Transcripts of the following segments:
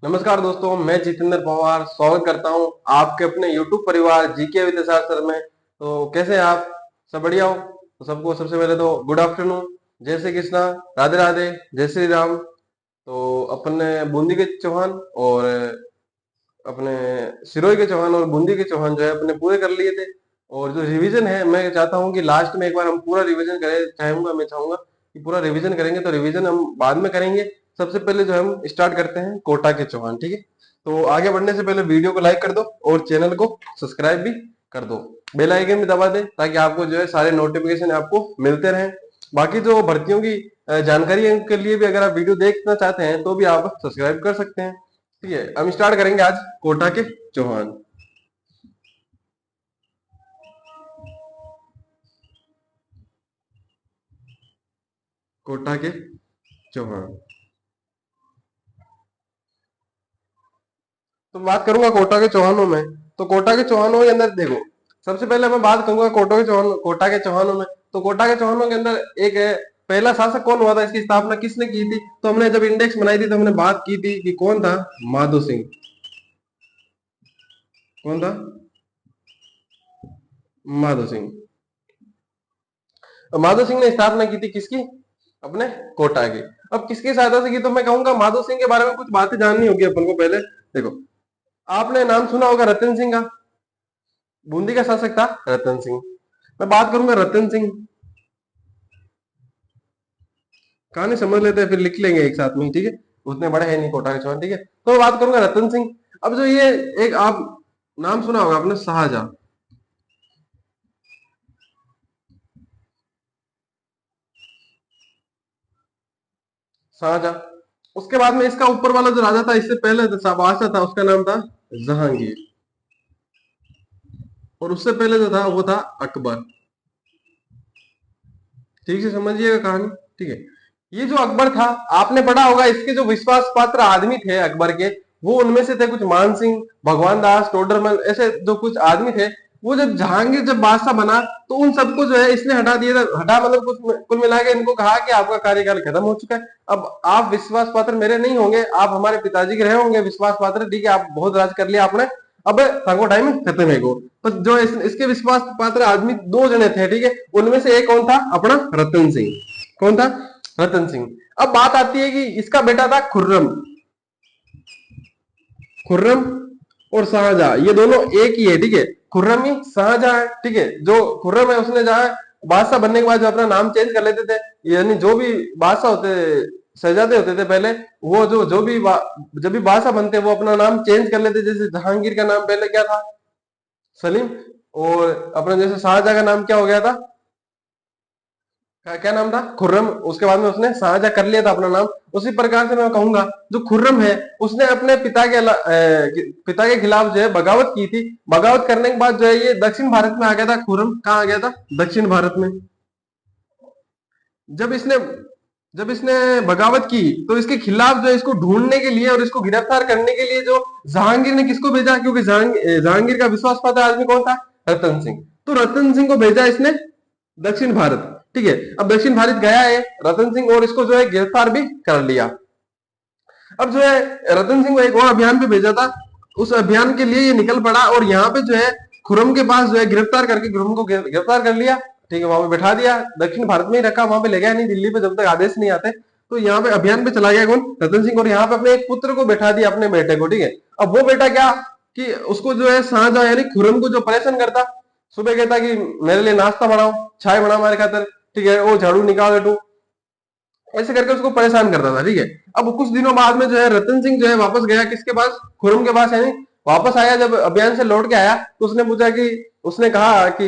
नमस्कार दोस्तों, मैं जितेंद्र पवार स्वागत करता हूं आपके अपने YouTube परिवार जीके विद सर सर में। तो कैसे हैं आप? सब बढ़िया हो? तो सबको सबसे पहले तो गुड आफ्टरनून, जय श्री कृष्णा, राधे राधे, जय श्री राम। तो अपने बूंदी के चौहान और अपने सिरोही के चौहान और बूंदी के चौहान जो है अपने पूरे कर लिए थे। और जो रिवीजन है मैं चाहता हूं कि लास्ट में एक बार हम पूरा रिवीजन करें। मैं चाहूंगा कि पूरा रिवीजन करेंगे, तो रिवीजन हम बाद में करेंगे। सबसे पहले जो हम स्टार्ट करते हैं कोटा के चौहान, ठीक है? तो आगे बढ़ने से पहले वीडियो को लाइक कर दो और चैनल को सब्सक्राइब भी कर दो। बेल आइकन भी दबा दे ताकि आपको जो है सारे नोटिफिकेशन आपको मिलते रहें। बाकी जो भर्तियों की जानकारी के लिए भी अगर आप वीडियो देखना चाहते हैं तो भी आप सब्सक्राइब कर सकते हैं। ठीक है, हम स्टार्ट करेंगे आज कोटा के चौहान। कोटा के चौहान। तो बात करूंगा कोटा के चौहानों में। तो कोटा के चौहानों के अंदर देखो, सबसे पहले मैं बात करूंगा कोटा के चौहानों में। तो कोटा के चौहानों के अंदर एक है, पहला शासक कौन हुआ था, इसकी स्थापना किसने की थी? तो हमने जब इंडेक्स बनाई थी तो हमने बात की थी कि कौन था। माधो सिंह। कौन था? माधो सिंह। तो माधो सिंह ने स्थापना की थी किसकी? अपने कोटा की। अब किसकी सहायता से की? तो मैं कहूंगा माधो सिंह के बारे में कुछ बातें जाननी होगी अपन को। पहले देखो, आपने नाम सुना होगा रतन सिंह का। बूंदी का शासक था रतन सिंह। मैं बात करूंगा रतन सिंह। कहानी समझ लेते हैं फिर लिख लेंगे एक साथ में ही, ठीक है? उतने बड़े हैं नहीं कोटा के चौहान, ठीक है? तो मैं बात करूंगा रतन सिंह। अब जो ये एक आप नाम सुना होगा आपने, शाहजहां। शाहजहां। उसके बाद में इसका ऊपर वाला जो राजा था इससे पहले बादशाह था, उसका नाम था जहांगीर। और उससे पहले जो था वो था अकबर। ठीक से समझिएगा कहानी, ठीक है? ये जो अकबर था, आपने पढ़ा होगा इसके जो विश्वास पात्र आदमी थे अकबर के, वो उनमें से थे कुछ मान सिंह, भगवान दास, टोडरमल, ऐसे जो कुछ आदमी थे। वो जब जहांगीर जब बादशाह बना तो उन सबको जो है इसने हटा दिया था। हटा मतलब कुल मिला के इनको कहा कि आपका कार्यकाल खत्म हो चुका है। अब आप विश्वास पात्र मेरे नहीं होंगे, आप हमारे पिताजी के रहे होंगे विश्वास पात्र, ठीक है? आप बहुत राज कर लिया आपने, अब थाको टाइम खत्म है गो। तो जो इसके विश्वास पात्र आदमी दो जने थे, ठीक है? उनमें से एक कौन था? अपना रतन सिंह। कौन था? रतन सिंह। अब बात आती है कि इसका बेटा था खुर्रम। खुर्रम और शाहजहां, ये दोनों एक ही है, ठीक है? खुर्रम ही शाहजहां है, ठीक है? जो खुर्रम है उसने जहां बादशाह बनने के बाद जो अपना नाम चेंज कर लेते थे, यानी जो भी बादशाह होते, शहजादे होते थे पहले, वो जो भी जब भी बादशाह बनते वो अपना नाम चेंज कर लेते। जैसे जहांगीर का नाम पहले क्या था? सलीम। और अपना जैसे शाहजहां का नाम क्या हो गया था? क्या नाम था? खुर्रम। उसके बाद में उसने शाहजहां कर लिया था अपना नाम। उसी प्रकार से मैं कहूंगा जो खुर्रम है उसने अपने पिता के खिलाफ जो है बगावत की थी। बगावत करने के बाद जो है ये दक्षिण भारत में आ गया था। खुर्रम कहाँ आ गया था? दक्षिण भारत में। जब इसने जब इसने बगावत की तो इसके खिलाफ जो है इसको ढूंढने के लिए और इसको गिरफ्तार करने के लिए जो जहांगीर ने किसको भेजा? क्योंकि जहांगीर का विश्वास पात्र आदमी कौन था? रतन सिंह। तो रतन सिंह को भेजा इसने दक्षिण भारत, ठीक है? अब दक्षिण भारत गया है रतन सिंह और इसको जो है गिरफ्तार भी कर लिया। अब जो है रतन सिंह को एक और अभियान पे भेजा था। उस अभियान के लिए ये निकल पड़ा और यहाँ पे जो है खुरम के पास जो है गिरफ्तार करके खुरम को गिरफ्तार कर लिया, ठीक है? वहां पे बैठा दिया, दक्षिण भारत में ही रखा, वहां पे ले गया नहीं दिल्ली पे जब तक आदेश नहीं आते। तो यहाँ पे अभियान पे चला गया कौन? रतन सिंह। और यहाँ पे अपने एक पुत्र को बैठा दिया, अपने बेटे को, ठीक है? अब वो बेटा क्या कि उसको जो है शाहजहां यानी खुरम को जो परेशान करता, सुबह कहता कि मेरे लिए नाश्ता बनाओ, चाय बना हमारे खातर, ठीक है? वो झाड़ू निकाल दू, ऐसे करके उसको परेशान करता था, ठीक है? अब कुछ दिनों बाद में जो है रतन सिंह जो है वापस गया किसके पास? खुरम के पास, यानी वापस आया। जब अभियान से लौट के आया तो उसने पूछा कि उसने कहा कि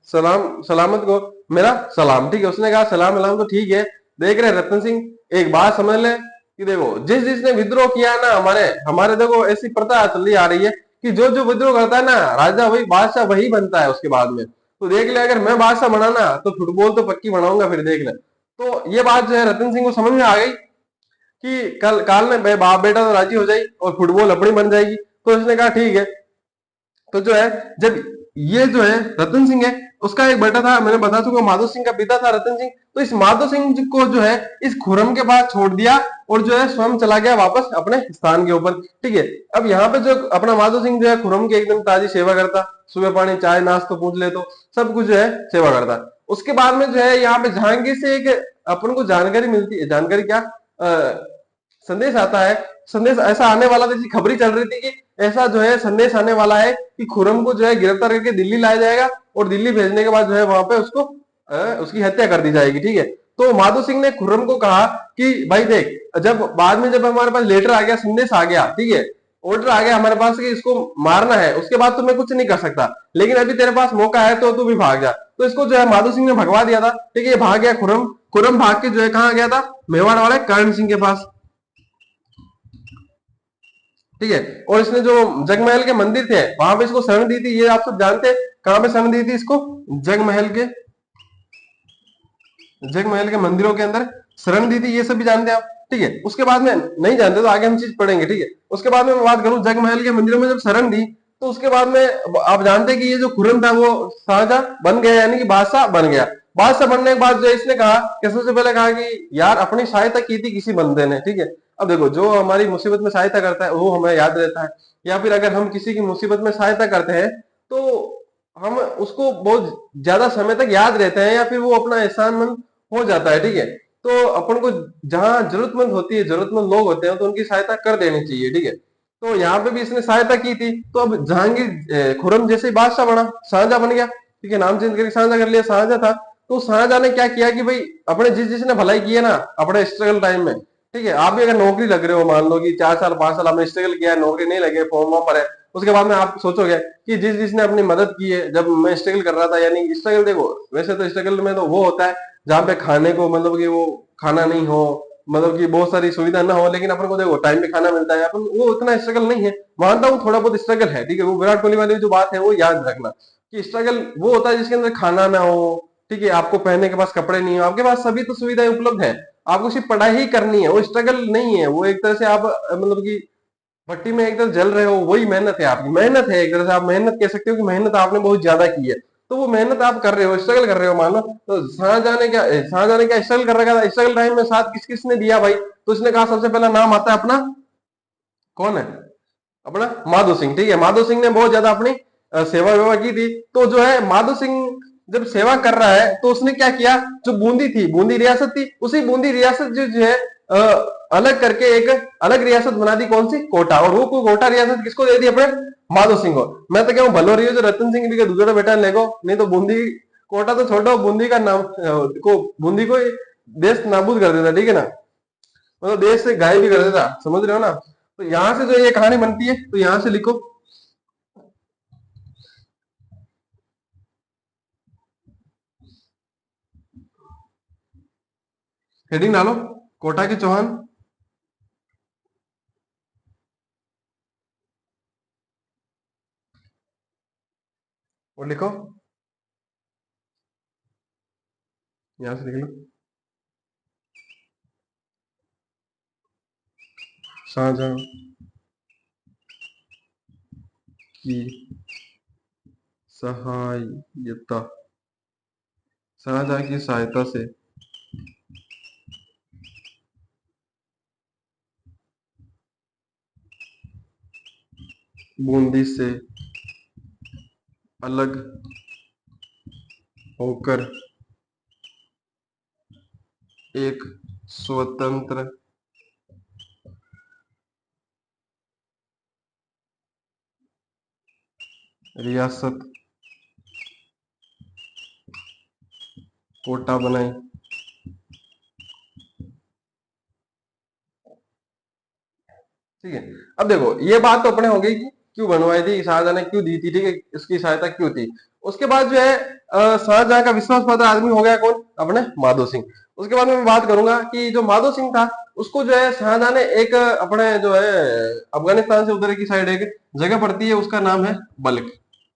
सलाम सलामत को मेरा सलाम, ठीक है? उसने कहा सलाम सलाम तो ठीक है। देख रहे रतन सिंह, एक बात समझ ले कि देखो जिस जिसने विद्रोह किया ना, हमारे हमारे देखो ऐसी प्रथा चली आ रही है कि जो जो विद्रोह करता है ना, राजा वही बादशाह वही बनता है उसके बाद में। तो देख ले, अगर मैं बादशाह बना ना तो फुटबॉल तो पक्की बनाऊंगा, फिर देख ले। तो ये बात जो है रतन सिंह को समझ में आ गई कि कल काल में बाप बेटा तो राजी हो जाए और फुटबॉल अपनी बन जाएगी। तो इसने कहा ठीक है। तो जो है जब ये जो है रतन सिंह है, उसका एक बेटा था, मैंने बता चुका, माधो सिंह का पिता था रतन सिंह। तो इस माधो सिंह जी को जो है इस खुरम के पास छोड़ दिया और जो है स्वयं चला गया वापस अपने स्थान के ऊपर। ठीक है, अब यहाँ पे जो अपना माधो सिंह जो है खुरम की एकदम ताजी सेवा करता, सुबह पानी चाय नाश्ता पूछ ले तो सब कुछ जो है सेवा करता। उसके बाद में जो है यहाँ पे जहांगीर से एक अपन को जानकारी मिलती है, जानकारी क्या संदेश आता है। संदेश ऐसा आने वाला था, जैसी खबरी चल रही थी कि ऐसा जो है संदेश आने वाला है कि खुरम को जो है गिरफ्तार करके दिल्ली लाया जाएगा और दिल्ली भेजने के बाद जो है वहां पे उसको उसकी हत्या कर दी जाएगी। ठीक है, तो माधो सिंह ने खुर्रम को कहा कि भाई देख, जब बाद में जब हमारे पास लेटर आ गया, संदेश आ गया, ठीक है, ऑर्डर आ गया हमारे पास कि इसको मारना है, उसके बाद तो मैं कुछ नहीं कर सकता, लेकिन अभी तेरे पास मौका है तो तू भी भाग जा। तो इसको जो है माधो सिंह ने भगवा दिया था। ठीक है, ये भाग गया खुर्रम। खुर्रम भाग के जो है कहाँ गया था, मेवाड़ वाले कर्ण सिंह के पास। ठीक है, और इसने जो जगमहल के मंदिर थे वहां पे इसको शरण दी थी। ये आप सब जानते हैं कहां पे शरण दी थी इसको, जगमहल के, जगमहल के मंदिरों के अंदर शरण दी थी, ये सब भी जानते हैं आप। ठीक है, उसके बाद में नहीं जानते तो आगे हम चीज पढ़ेंगे। ठीक है, उसके बाद में मैं बात करूं जगमहल के मंदिरों में जब शरण दी, तो उसके बाद में आप जानते हैं कि ये जो खुर्रम था वो शाहजहां बन गया, यानी कि बादशाह बन गया। बादशाह बनने के बाद जो इसने कहा कि सबसे पहले कहा कि यार अपनी सहायता की थी किसी बंदे ने। ठीक है, अब देखो जो हमारी मुसीबत में सहायता करता है वो हमें याद रहता है, या फिर अगर हम किसी की मुसीबत में सहायता करते हैं तो हम उसको बहुत ज्यादा समय तक याद रहते हैं, या फिर वो अपना एहसानमंद हो जाता है। ठीक है, तो अपन को जहां जरूरतमंद होती है, जरूरतमंद लोग होते हैं तो उनकी सहायता कर देनी चाहिए। ठीक है, तो यहाँ पे भी इसने सहायता की थी। तो अब जहांगीर खुर्रम जैसे ही बादशाह बना, शाहजहां बन गया। ठीक है, नाम चेंज करके शाहजहां कर लिया, शाहजहां था। तो शाहजहां ने क्या किया कि भाई अपने जिसने भलाई की है ना अपने स्ट्रगल टाइम में, ठीक है, आप भी अगर नौकरी लग रहे हो, मान लो कि 4 साल 5 साल आपने स्ट्रगल किया है, नौकरी नहीं लगे, फॉर्म वॉर्म पर है, उसके बाद में आप सोचोगे कि जिसने अपनी मदद की है जब मैं स्ट्रगल कर रहा था, यानी स्ट्रगल देखो वैसे तो स्ट्रगल में तो वो होता है जहाँ पे खाने को मतलब कि वो खाना नहीं हो, मतलब कि बहुत सारी सुविधा ना हो, लेकिन अपन को देखो टाइम पे खाना मिलता है, अपन वो उतना स्ट्रगल नहीं है। मानता हूँ थोड़ा बहुत स्ट्रगल है। ठीक है, वो विराट कोहली वाली जो बात है वो याद रखना कि स्ट्रगल वो होता है जिसके अंदर खाना ना हो, ठीक है, आपको पहनने के पास कपड़े नहीं हो, आपके पास सभी तो सुविधाएं उपलब्ध है, आपको सिर्फ पढ़ाई ही करनी है, वो स्ट्रगल नहीं है। वो एक तरह से आप मतलब कि भट्टी में एक तरह जल रहे हो, वही मेहनत है, आपकी मेहनत है, एक तरह से आप मेहनत कह सकते हो कि मेहनत आपने बहुत ज्यादा की है। तो वो मेहनत आप कर रहे हो, स्ट्रगल कर रहे हो, मान लो। तो शाहजहां ने क्या स्ट्रगल कर रखा था, स्ट्रगल टाइम में साथ किस किसने दिया भाई, तो इसने कहा सबसे पहला नाम आता है अपना, कौन है, अपना माधो सिंह। ठीक है, माधो सिंह ने बहुत ज्यादा अपनी सेवा वेवा की थी। तो जो है माधो सिंह जब सेवा कर रहा है तो उसने क्या किया, जो बूंदी थी, बूंदी रियासत थी, उसी बूंदी रियासत जो है अलग करके एक अलग रियासत बना दी, कौन सी, कोटा। और वो कोटा रियासत किसको दे दी, अपने माधो सिंह को। मैं तो क्या भलो रही हो जो रतन सिंह भी दूसरा बेटा लेगो, नहीं तो बूंदी, कोटा तो छोड़ो, बूंदी का नाम को, बूंदी को देश नाबूद कर देता। ठीक है ना, मतलब देश से गायब भी कर देता, समझ रहे हो ना। तो यहां से जो ये कहानी बनती है, तो यहां से लिखो, हेडिंग डालो, कोटा के चौहान, और लिखो, यहां से लिख लो, शाहजहां की सहायता, शाहजहां की सहायता से बूंदी से अलग होकर एक स्वतंत्र रियासत कोटा बनाई। ठीक है, अब देखो ये बात तो अपने हो गई कि क्यों बनवाई थी, शाहजहां ने क्यों दी थी, ठीक है, इसकी सहायता क्यों थी। उसके बाद जो है शाहजहां का विश्वास पात्र आदमी हो गया कौन, अपने माधो सिंह। उसके बाद में मैं बात करूंगा कि जो माधो सिंह था उसको जो है शाहजहां ने एक अपने जो है अफगानिस्तान से उधर की साइड एक जगह पड़ती है, उसका नाम है बल्क।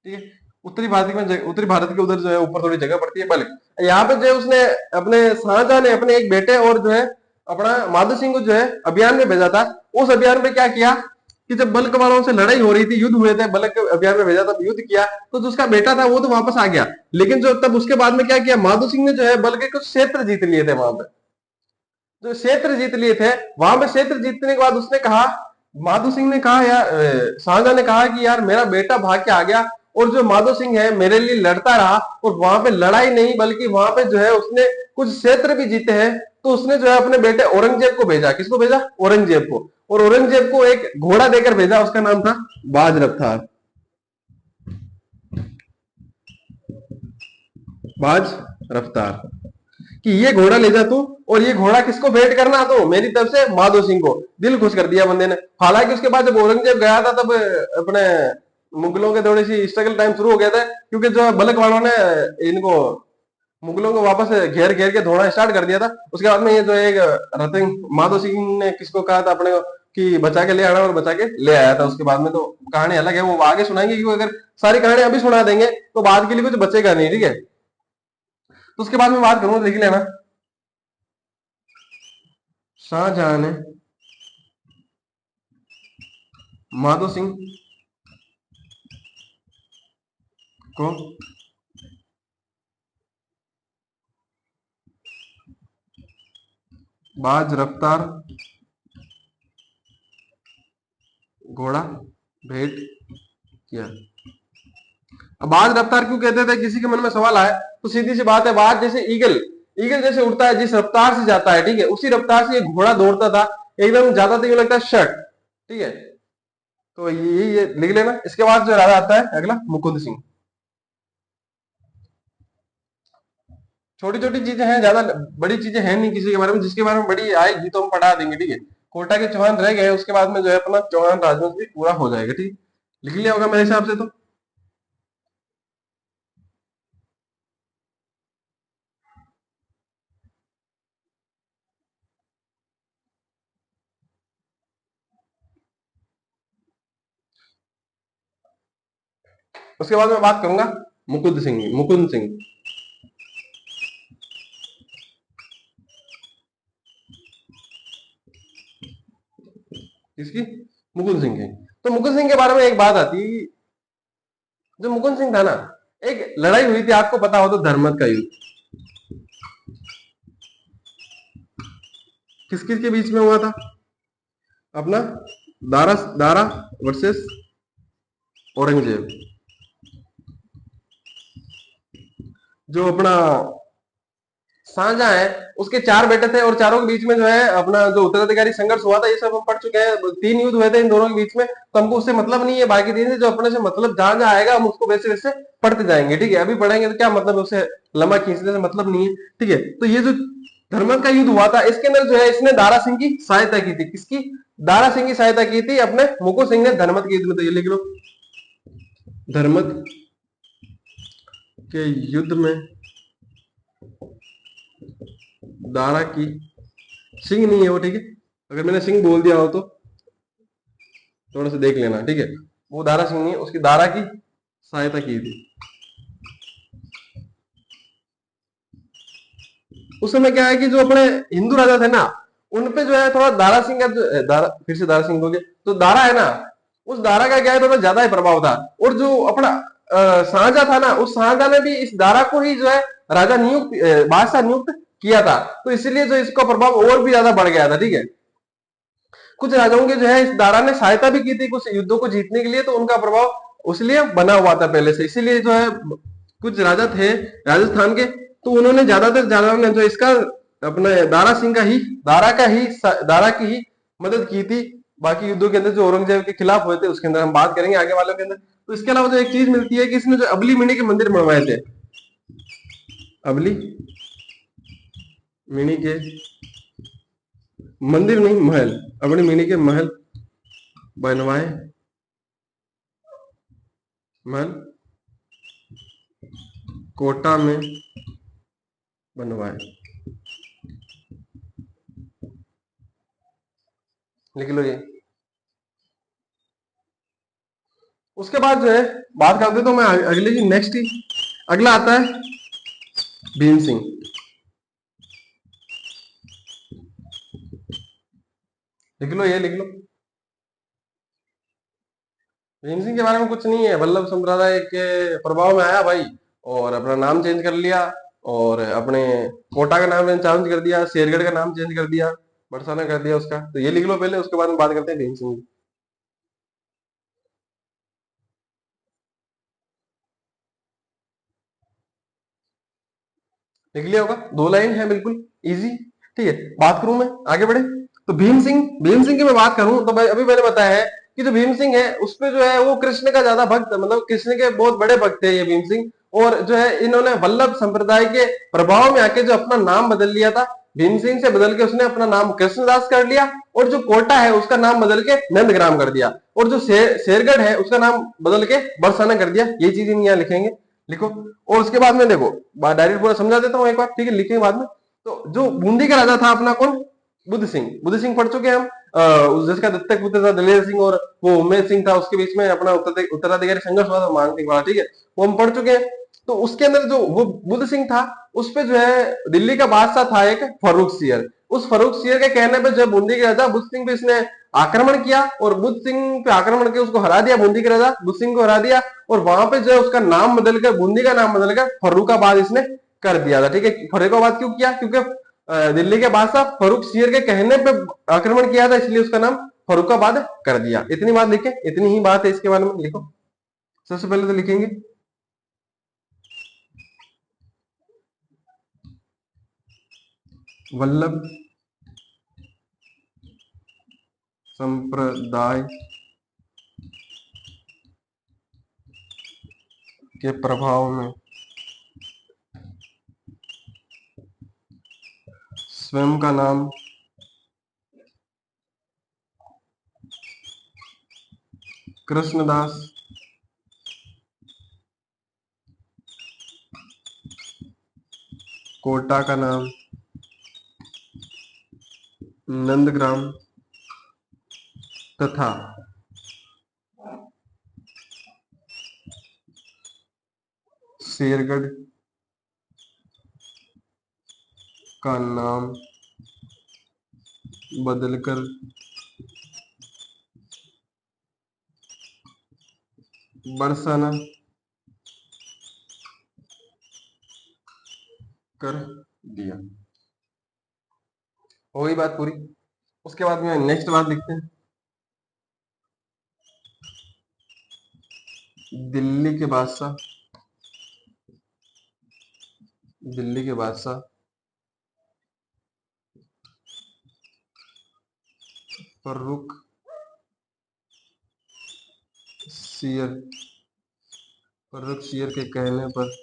ठीक है, उत्तरी भारत में, उत्तरी भारत के उधर जो है ऊपर थोड़ी जगह पड़ती है बल्क। यहाँ पे जो है उसने अपने शाहजहां ने अपने एक बेटे और जो है अपना माधो सिंह को जो है अभियान में भेजा था। उस अभियान में क्या किया कि जब बल्क वालों से लड़ाई हो रही थी, युद्ध हुए थे, बल्क अभियान में भेजा, तब युद्ध किया, तो जो उसका बेटा था वो तो वापस आ गया, लेकिन जो तब उसके बाद में क्या किया, माधो सिंह ने जो है बल्क के कुछ क्षेत्र जीत लिए थे वहां पे, जो क्षेत्र जीत लिए थे, वहां पे क्षेत्र जीतने के बाद उसने कहा, माधो सिंह ने कहा यार, शाहजहां ने कहा कि यार मेरा बेटा भाग के आ गया, और जो माधो सिंह है मेरे लिए लड़ता रहा, और वहां पे लड़ाई नहीं बल्कि वहां पे जो है उसने कुछ क्षेत्र भी जीते हैं, तो उसने जो है अपने बेटे औरंगजेब को भेजा, किसको भेजा, औरंगजेब को, और औरंगजेब को एक घोड़ा देकर भेजा, उसका नाम था बाज रफ्तार, बाज रफ्तार, कि ये घोड़ा ले जा तू, और ये घोड़ा किसको भेंट करना, तो मेरी तरफ से माधो सिंह को। दिल खुश कर दिया बंदे ने। हालांकि उसके बाद जब औरंगजेब गया था, तब अपने मुगलों के थोड़ी सी स्ट्रगल टाइम शुरू हो गया था, क्योंकि जो बलक वालों ने इनको, मुगलों को वापस घेर घेर के धोना स्टार्ट कर दिया था। उसके बाद में ये जो एक रतन माधो सिंह ने किसको कहा था अपने को कि बचा के ले आना, और बचा के ले आया था। उसके बाद में तो कहानी अलग है, वो आगे सुनाएंगे, क्योंकि अगर सारी कहानी अभी सुना देंगे तो बाद के लिए कुछ बचेगा नहीं, ठीक है। तो उसके बाद में बात करूंगा, देख लेना। शाहजहां ने माधो सिंह को बाज रफ्तार घोड़ा भेंट किया। अब बाज रफ्तार क्यों कहते थे, किसी के मन में सवाल आए तो सीधी सी बात है, बाज जैसे ईगल, ईगल जैसे उड़ता है, जिस रफ्तार से जाता है, ठीक है, उसी रफ्तार से एक घोड़ा दौड़ता था, एकदम ज्यादा तो यूं लगता है शर्ट, ठीक है। तो ये लिख लेना। इसके बाद जो राजा आता है अगला, मुकुंद सिंह। छोटी छोटी चीजें हैं, ज्यादा बड़ी चीजें हैं नहीं किसी के बारे में, जिसके बारे में बड़ी आएगी तो हम पढ़ा देंगे, ठीक है। कोटा के चौहान रह गए, उसके बाद में जो है अपना चौहान राजवंश भी पूरा हो जाएगा, ठीक। लिख लिया होगा मेरे हिसाब से तो। उसके बाद मैं बात करूंगा मुकुंद सिंह। किसकी, मुकुंद सिंह की। तो मुकुंद सिंह के बारे में एक बात आती, जो मुकुंद सिंह था ना, एक लड़ाई हुई थी, आपको पता हो तो, धर्मत का युद्ध। किस किस के बीच में हुआ था, अपना दारा दारा वर्सेस औरंगजेब। जो अपना शाहजहां है, उसके चार बेटे थे, और चारों के बीच में जो है अपना जो उत्तराधिकारी संघर्ष हुआ था, ये सब हम पढ़ चुके हैं। तीन युद्ध हुए थे इन दोनों के बीच में, तो हमको उससे मतलब नहीं है। बाकी दिन से जो अपने से मतलब जहां जहां आएगा हम उसको वैसे वैसे पढ़ते जाएंगे, ठीक है। अभी पढ़ेंगे तो क्या मतलब है, उसे लंबा खींचने से मतलब नहीं है, ठीक है। तो ये जो धर्मत का युद्ध हुआ था, इसके अंदर जो है इसने दारा सिंह की सहायता की थी। किसकी, दारा सिंह की सहायता की थी अपने मुकुंद सिंह ने धर्मत के युद्ध में। तो ये लिख लो, धर्मत के युद्ध में दारा की, सिंह नहीं है वो, ठीक है। अगर मैंने सिंह बोल दिया हो तो थोड़ा सा देख लेना, ठीक है। वो दारा सिंह नहीं है, उसकी दारा की सहायता की थी। उस समय क्या है कि जो अपने हिंदू राजा थे ना, उनपे जो है थोड़ा दारा सिंह का जो दारा, फिर से दारा सिंह बोले तो दारा है ना, उस दारा का क्या है, थोड़ा ज्यादा ही प्रभाव था। और जो अपना शाहजहां था ना, उस शाहजहां ने भी इस दारा को ही जो है राजा नियुक्त, बादशाह नियुक्त किया था। तो इसलिए जो इसका प्रभाव और भी ज्यादा बढ़ गया था, ठीक है। कुछ राजाओं के जो है इस दारा ने सहायता भी की थी कुछ युद्धों को जीतने के लिए, तो उनका प्रभाव उसलिए बना हुआ था पहले से। इसीलिए जो है कुछ राजा थे राजस्थान के, तो उन्होंने ज्यादातर ज्यादा ने जो इसका अपने दारा सिंह का ही, दारा की ही मदद की थी। बाकी युद्धों के अंदर जो औरंगजेब के खिलाफ हुए थे उसके अंदर हम बात करेंगे आगे वालों के अंदर। तो इसके अलावा जो एक चीज मिलती है कि इसने जो अबली मिनी के मंदिर बनवाए थे, अबली मिनी के मंदिर नहीं, महल, अबली मिनी के महल बनवाए, महल कोटा में बनवाए। लिख लो ये। उसके बाद जो है बात करते तो मैं अगले की नेक्स्ट ही, अगला आता है भीम सिंह। लिख लो ये, लिख लो। भीम सिंह के बारे में कुछ नहीं है, वल्लभ संप्रदाय के प्रभाव में आया भाई, और अपना नाम चेंज कर लिया, और अपने कोटा का नाम चेंज कर दिया, शेरगढ़ का नाम चेंज कर दिया, बरसाना कर दिया उसका। तो ये लिख लो पहले, उसके बाद में बात करते हैं भीम सिंह की। लिख लिया होगा, 2 लाइन है, बिल्कुल इजी। ठीक है, बात करूं मैं, आगे बढ़े। तो भीम सिंह की मैं बात करूं तो भाई अभी मैंने बताया है कि जो भीम सिंह है उस पे जो है वो कृष्ण का ज्यादा भक्त, मतलब कृष्ण के बहुत बड़े भक्त है ये भीम सिंह। और जो है इन्होंने वल्लभ संप्रदाय के प्रभाव में आके जो अपना नाम बदल लिया था, भीम सिंह से बदल के उसने अपना नाम कृष्णदास कर लिया, और जो कोटा है उसका नाम बदल के नंदग्राम कर दिया, और जो शेरगढ़ है उसका नाम बदल के बरसाना कर दिया। ये चीज इन यहाँ लिखेंगे, लिखो। और उसके बाद में देखो, डायरेक्ट पूरा समझा देता हूँ एक बार, ठीक है, लिखेंगे बाद में। तो जो बूंदी का राजा था अपना कौन, बुद्ध सिंह पढ़ चुके हैं हम। जिसका दत्तक पुत्र था दलेर सिंह, और वो उमेद सिंह था, उसके बीच में अपना उत्तराधिकारी संघर्ष हुआ था मानसिंह वाला, ठीक है, वो हम पढ़ चुके हैं। तो उसके अंदर जो वो बुद्ध सिंह था, उस पे जो है दिल्ली का बादशाह था एक फर्रुख सियर। उस फर्रुख सियर के कहने पे जो बूंदी के राजा बुद्ध सिंह पे इसने आक्रमण किया, और बुद्ध सिंह पे आक्रमण के उसको हरा दिया, बूंदी के राजा बुद्ध सिंह को हरा दिया। और वहां पे जो है उसका नाम बदलकर, बूंदी का नाम बदलकर फर्रुखाबाद इसने कर दिया था, ठीक है। फर्रुखाबाद क्यों किया, क्योंकि दिल्ली के बादशाह फर्रुख सियर के कहने पे आक्रमण किया था, इसलिए उसका नाम फर्रुखाबाद कर दिया। इतनी बात लिखे, इतनी ही बात है इसके बारे में, लिखो। सबसे पहले तो लिखेंगे वल्लभ संप्रदाय के प्रभाव में स्वयं का नाम कृष्णदास कोटा का नाम नंदग्राम तथा शेरगढ़ का नाम बदलकर बरसाना कर दिया। हो गई बात पूरी। उसके बाद में नेक्स्ट बात लिखते हैं, दिल्ली के बादशाह, दिल्ली के बादशाह फर्रुख सियर, फर्रुख सियर के कहने पर,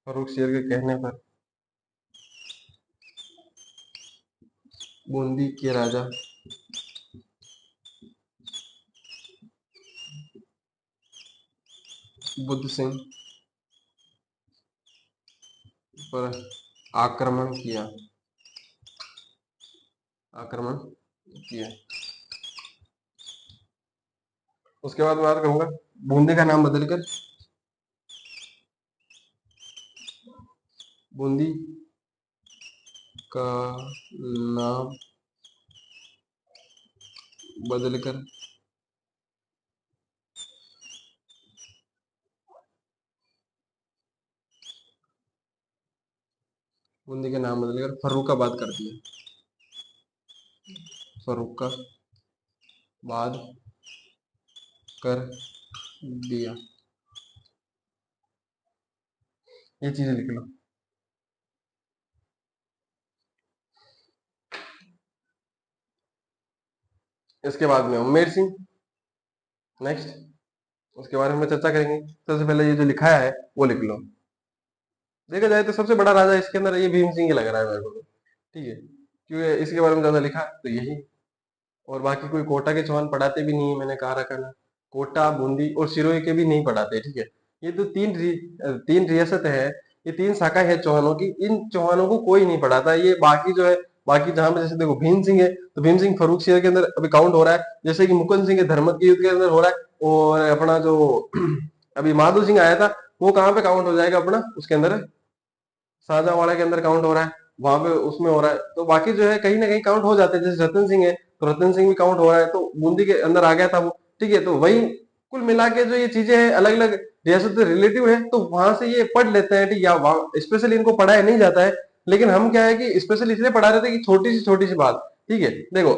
फर्रुख सियर के कहने पर बूंदी के राजा बुद्ध सिंह पर आक्रमण किया, आक्रमण किया। उसके बाद बात करूंगा, बूंदी का नाम बदलकर बूंदी का नाम बदलकर बूंदी का नाम बदलकर फर्रुखाबाद कर दिया, फर्रुखाबाद कर दिया। ये चीजें लिख लो। इसके बाद में उमेर सिंह, नेक्स्ट, उसके बारे में चर्चा करेंगे। सबसे पहले ये जो लिखाया है वो लिख लो। देखा जाए तो सबसे बड़ा राजा इसके अंदर ये भीम सिंह ही लग रहा है मेरे को तो, ठीक है, क्योंकि इसके बारे में ज्यादा लिखा तो यही। और बाकी कोई कोटा के चौहान पढ़ाते भी नहीं है, मैंने कहा रखा ना। कोटा, बूंदी और सिरोही के भी नहीं पढ़ाते, ठीक है। ये तो तीन रियासत है, ये तीन शाखा है चौहानों की, इन चौहानों को कोई नहीं पढ़ाता। ये बाकी जो है, बाकी जहां पे जैसे देखो भीम सिंह है, तो भीम सिंह फर्रुख सिंह के अंदर अभी काउंट हो रहा है, जैसे कि मुकुंद सिंह के धर्मत के युद्ध के अंदर हो रहा है। और अपना जो अभी माधो सिंह आया था, वो कहाँ पे काउंट हो जाएगा अपना, उसके अंदर शाहजहांवाड़ा के अंदर काउंट हो रहा है, वहां पे उसमें हो रहा है। तो बाकी जो है कहीं ना कहीं काउंट हो जाते हैं, जैसे रतन सिंह है, तो रतन सिंह भी काउंट हो रहा है, तो बूंदी के अंदर आ गया था वो। ठीक है, तो वही कुल मिला के जो ये चीजें हैं अलग अलग रियासत से रिलेटिव है, तो वहां से ये पढ़ लेते हैं। ठीक है, या वहां स्पेशली इनको पढ़ाया नहीं जाता है, लेकिन हम क्या है कि स्पेशली इसलिए पढ़ा रहे थे कि छोटी सी बात। ठीक है, देखो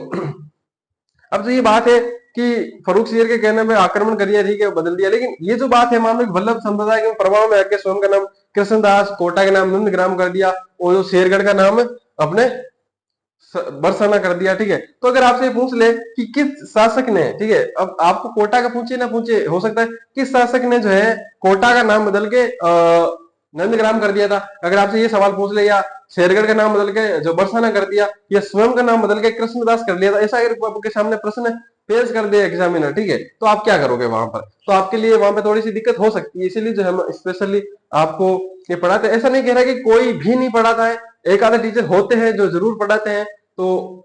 अब तो ये बात है कि फरूख सियर के कहने में आक्रमण कर दिया, ठीक है, बदल दिया, लेकिन ये जो बात है मान लो वल्लभ संप्रदाय के प्रभाव में आके स्वयं का नाम कृष्णदास, कोटा का नाम नंदग्राम कर दिया, और जो शेरगढ़ का नाम अपने बरसाना कर दिया। ठीक है, तो अगर आपसे पूछ ले कि किस शासक ने, ठीक है, अब आपको कोटा का पूछे ना पूछे, हो सकता है किस शासक ने जो है कोटा का नाम बदल के नंदग्राम कर दिया था, अगर आपसे ये सवाल पूछ ले, या शेरगढ़ का नाम बदल के जो बरसाना कर दिया, या स्वयं का नाम बदल के कृष्णदास कर दिया था, ऐसा अगर आपके सामने प्रश्न पेश कर दे एग्जामिनर, ठीक है, तो आप क्या करोगे वहां पर? तो आपके लिए वहां पे थोड़ी सी दिक्कत हो सकती है, इसीलिए जो हम स्पेशली आपको ये पढ़ाते हैं। ऐसा नहीं कह रहा कि कोई भी नहीं पढ़ाता है, एक आधे टीचर होते हैं जो जरूर पढ़ाते हैं, तो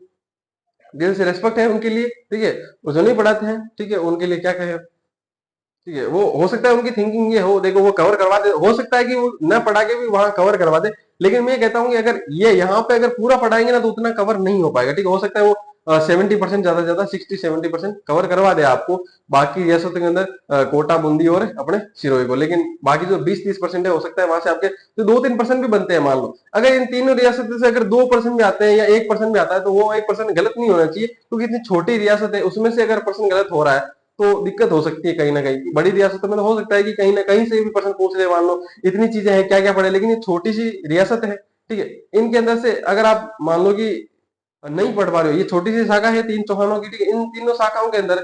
दिल से रेस्पेक्ट है उनके लिए। ठीक है, वो जो नहीं पढ़ाते हैं, ठीक है, उनके लिए क्या कहे। ठीक है, वो हो सकता है उनकी थिंकिंग ये हो, देखो वो कवर करवा दे, हो सकता है कि वो न पढ़ा के भी वहां कवर करवा दे, लेकिन मैं कहता हूँ कि अगर ये यहाँ पे अगर पूरा पढ़ाएंगे ना तो उतना कवर नहीं हो पाएगा। ठीक है, हो सकता है वो 70% ज्यादा से ज्यादा 60-70% कवर करवा दे आपको, बाकी रियासतों के अंदर कोटा, बूंदी और अपने सिरोही को, लेकिन बाकी जो 20-30% है, हो सकता है वहां से आपके तो 2-3% भी बनते हैं। मान लो अगर इन तीनों रियासतों से अगर 2% भी आते हैं या 1% भी आता है, तो वो 1% गलत नहीं होना चाहिए, क्योंकि इतनी छोटी रियासत है, उसमें से अगर पर्सन गलत हो रहा है तो दिक्कत हो सकती है कहीं ना कहीं। बड़ी रियासतों में तो हो सकता है कि कहीं ना कहीं से भी पर्सन पूछ ले, मान लो इतनी चीजें हैं क्या क्या पढ़े, लेकिन ये छोटी सी रियासत है, ठीक है, इनके अंदर से अगर आप मान लो कि नहीं पढ़ पा रहे हो, ये छोटी सी शाखा है तीन चौहानों की, ठीक है, इन तीनों शाखाओं के अंदर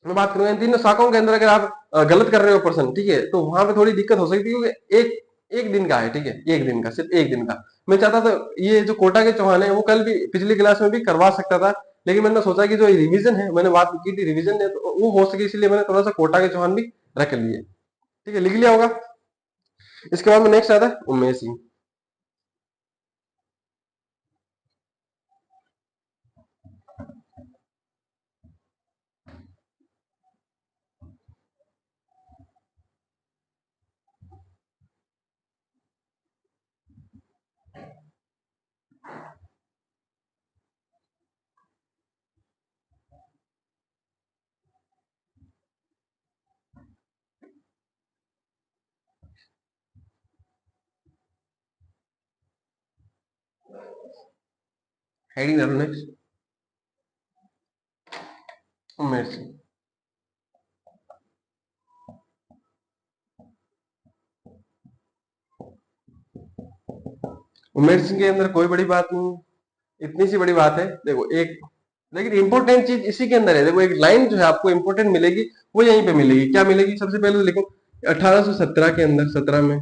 मैं बात करूंगा, इन तीनों शाखाओं के अंदर अगर आप गलत कर रहे हो पर्सन, ठीक है, तो वहां पे थोड़ी दिक्कत हो सकती है, क्योंकि एक एक दिन का है, ठीक है, एक दिन का, सिर्फ एक दिन का। मैं चाहता था ये जो कोटा के चौहान है वो कल भी पिछली क्लास में भी करवा सकता था, लेकिन मैंने सोचा कि जो रिवीजन है, मैंने बात की थी रिवीजन है, तो वो हो सके इसलिए मैंने थोड़ा सा कोटा के चौहान भी रख लिए। ठीक है, लिख लिया होगा। इसके बाद में नेक्स्ट आता है उमेश सिंह। हेडिंग डालो नेक्स्ट, उमेश सिंह। उमेश सिंह के अंदर कोई बड़ी बात नहीं, इतनी सी बड़ी बात है, देखो एक, लेकिन इंपॉर्टेंट चीज इसी के अंदर है। देखो एक लाइन जो है आपको इंपॉर्टेंट मिलेगी, वो यहीं पे मिलेगी। क्या मिलेगी? सबसे पहले तो देखो 1817 के अंदर 17 में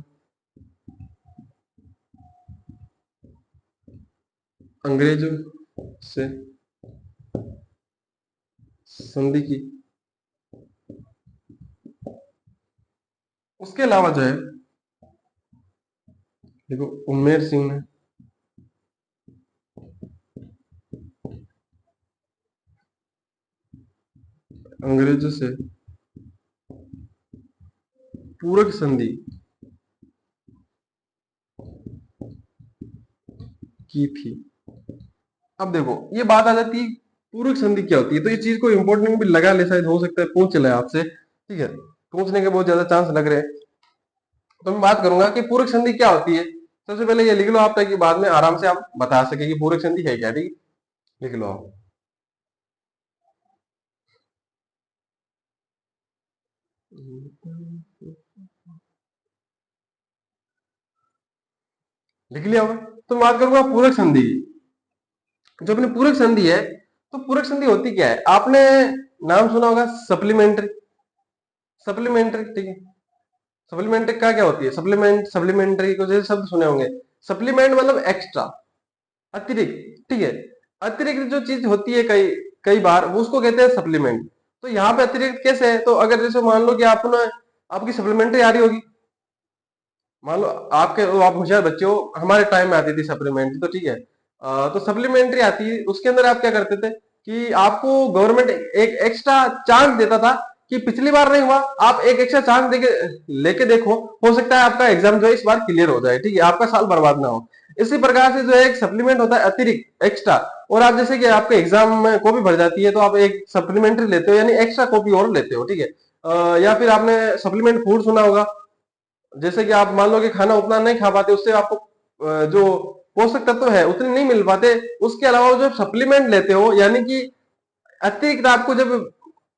अंग्रेजों से संधि की। उसके अलावा जो है देखो उमेर सिंह ने अंग्रेजों से पूरक संधि की थी। अब देखो ये बात आ जाती है पूरक संधि क्या होती है, तो इस चीज को इंपॉर्टेंट भी लगा ले, शायद हो सकता है पूछ ले आपसे, ठीक है, पूछने के बहुत ज्यादा चांस लग रहे हैं। तो मैं बात करूंगा कि पूरक संधि क्या होती है। सबसे पहले ये लिख लो आप, ताकि बाद में आराम से आप बता सके कि पूरक संधि है क्या। ठीक, लिख लो आप, लिख लिया होगा। तो मैं बात करूंगा पूरक संधि की। जो अपनी पूरक संधि है, तो पूरक संधि होती क्या है? आपने नाम सुना होगा सप्लीमेंट्री, सप्लीमेंट्री, ठीक है, सप्लीमेंट्री का क्या होती है? सप्लीमेंट, सप्लीमेंट्री को जैसे शब्द सुने होंगे, सप्लीमेंट मतलब एक्स्ट्रा, अतिरिक्त, ठीक है, अतिरिक्त जो चीज होती है कई कई बार वो उसको कहते हैं सप्लीमेंट। तो यहाँ पे अतिरिक्त कैसे है? तो अगर जैसे मान लो कि आपने आपकी सप्लीमेंट्री आ रही होगी, मान लो आपके आप होशियार बच्चे हो, हमारे टाइम में आती थी सप्लीमेंट्री, तो ठीक है, तो सप्लीमेंट्री आती है, उसके अंदर आप क्या करते थे कि आपको गवर्नमेंट एक एक्स्ट्रा चांस देता था कि पिछली बार नहीं हुआ, आप एक एक्स्ट्रा चांस देके लेके देखो, हो सकता है आपका एग्जाम जो है इस बार क्लियर हो जाए, ठीक है, आपका साल बर्बाद ना हो। इसी प्रकार से जो है एक सप्लीमेंट होता है अतिरिक्त एक्स्ट्रा। और आप जैसे कि आपके एग्जाम में कॉपी भर जाती है तो आप एक सप्लीमेंट्री लेते हो यानी एक्स्ट्रा कॉपी और लेते हो, ठीक है। या फिर आपने सप्लीमेंट फूड सुना होगा, जैसे कि आप मान लो कि खाना उतना नहीं खा पाते, उससे आपको जो पोषक तत्व है उतने नहीं मिल पाते, उसके अलावा जो सप्लीमेंट लेते हो यानी कि अतिरिक्त आपको जब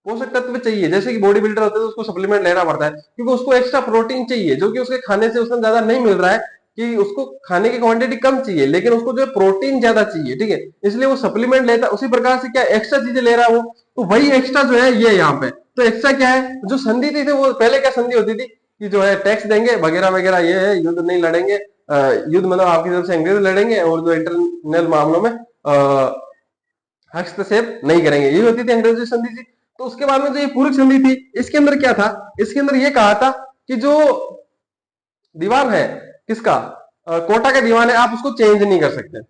पोषक तत्व चाहिए, जैसे कि बॉडी बिल्डर होता है तो उसको सप्लीमेंट लेना पड़ता है क्योंकि उसको एक्स्ट्रा प्रोटीन चाहिए जो कि उसके खाने से उसमें ज्यादा नहीं मिल रहा है, कि उसको खाने की क्वांटिटी कम चाहिए लेकिन उसको जो है प्रोटीन ज्यादा चाहिए, ठीक है, इसलिए वो सप्लीमेंट लेता है। उसी प्रकार से क्या एक्स्ट्रा चीजें ले रहा है वो, तो वही एक्स्ट्रा जो है ये यहाँ पे, तो एक्स्ट्रा क्या है, जो संधि थी वो पहले क्या संधि होती थी कि जो है टैक्स देंगे वगैरह वगैरह, ये है युद्ध नहीं लड़ेंगे, युद्ध मतलब आपकी तरफ से अंग्रेज लड़ेंगे और जो इंटरनल मामलों में हस्तक्षेप नहीं करेंगे, ये होती थी अंग्रेजों की संधि थी। तो उसके बाद में जो ये पूरक संधि थी, इसके अंदर क्या था, इसके अंदर ये कहा था कि जो दीवान है किसका, कोटा का दीवान है, आप उसको चेंज नहीं कर सकते।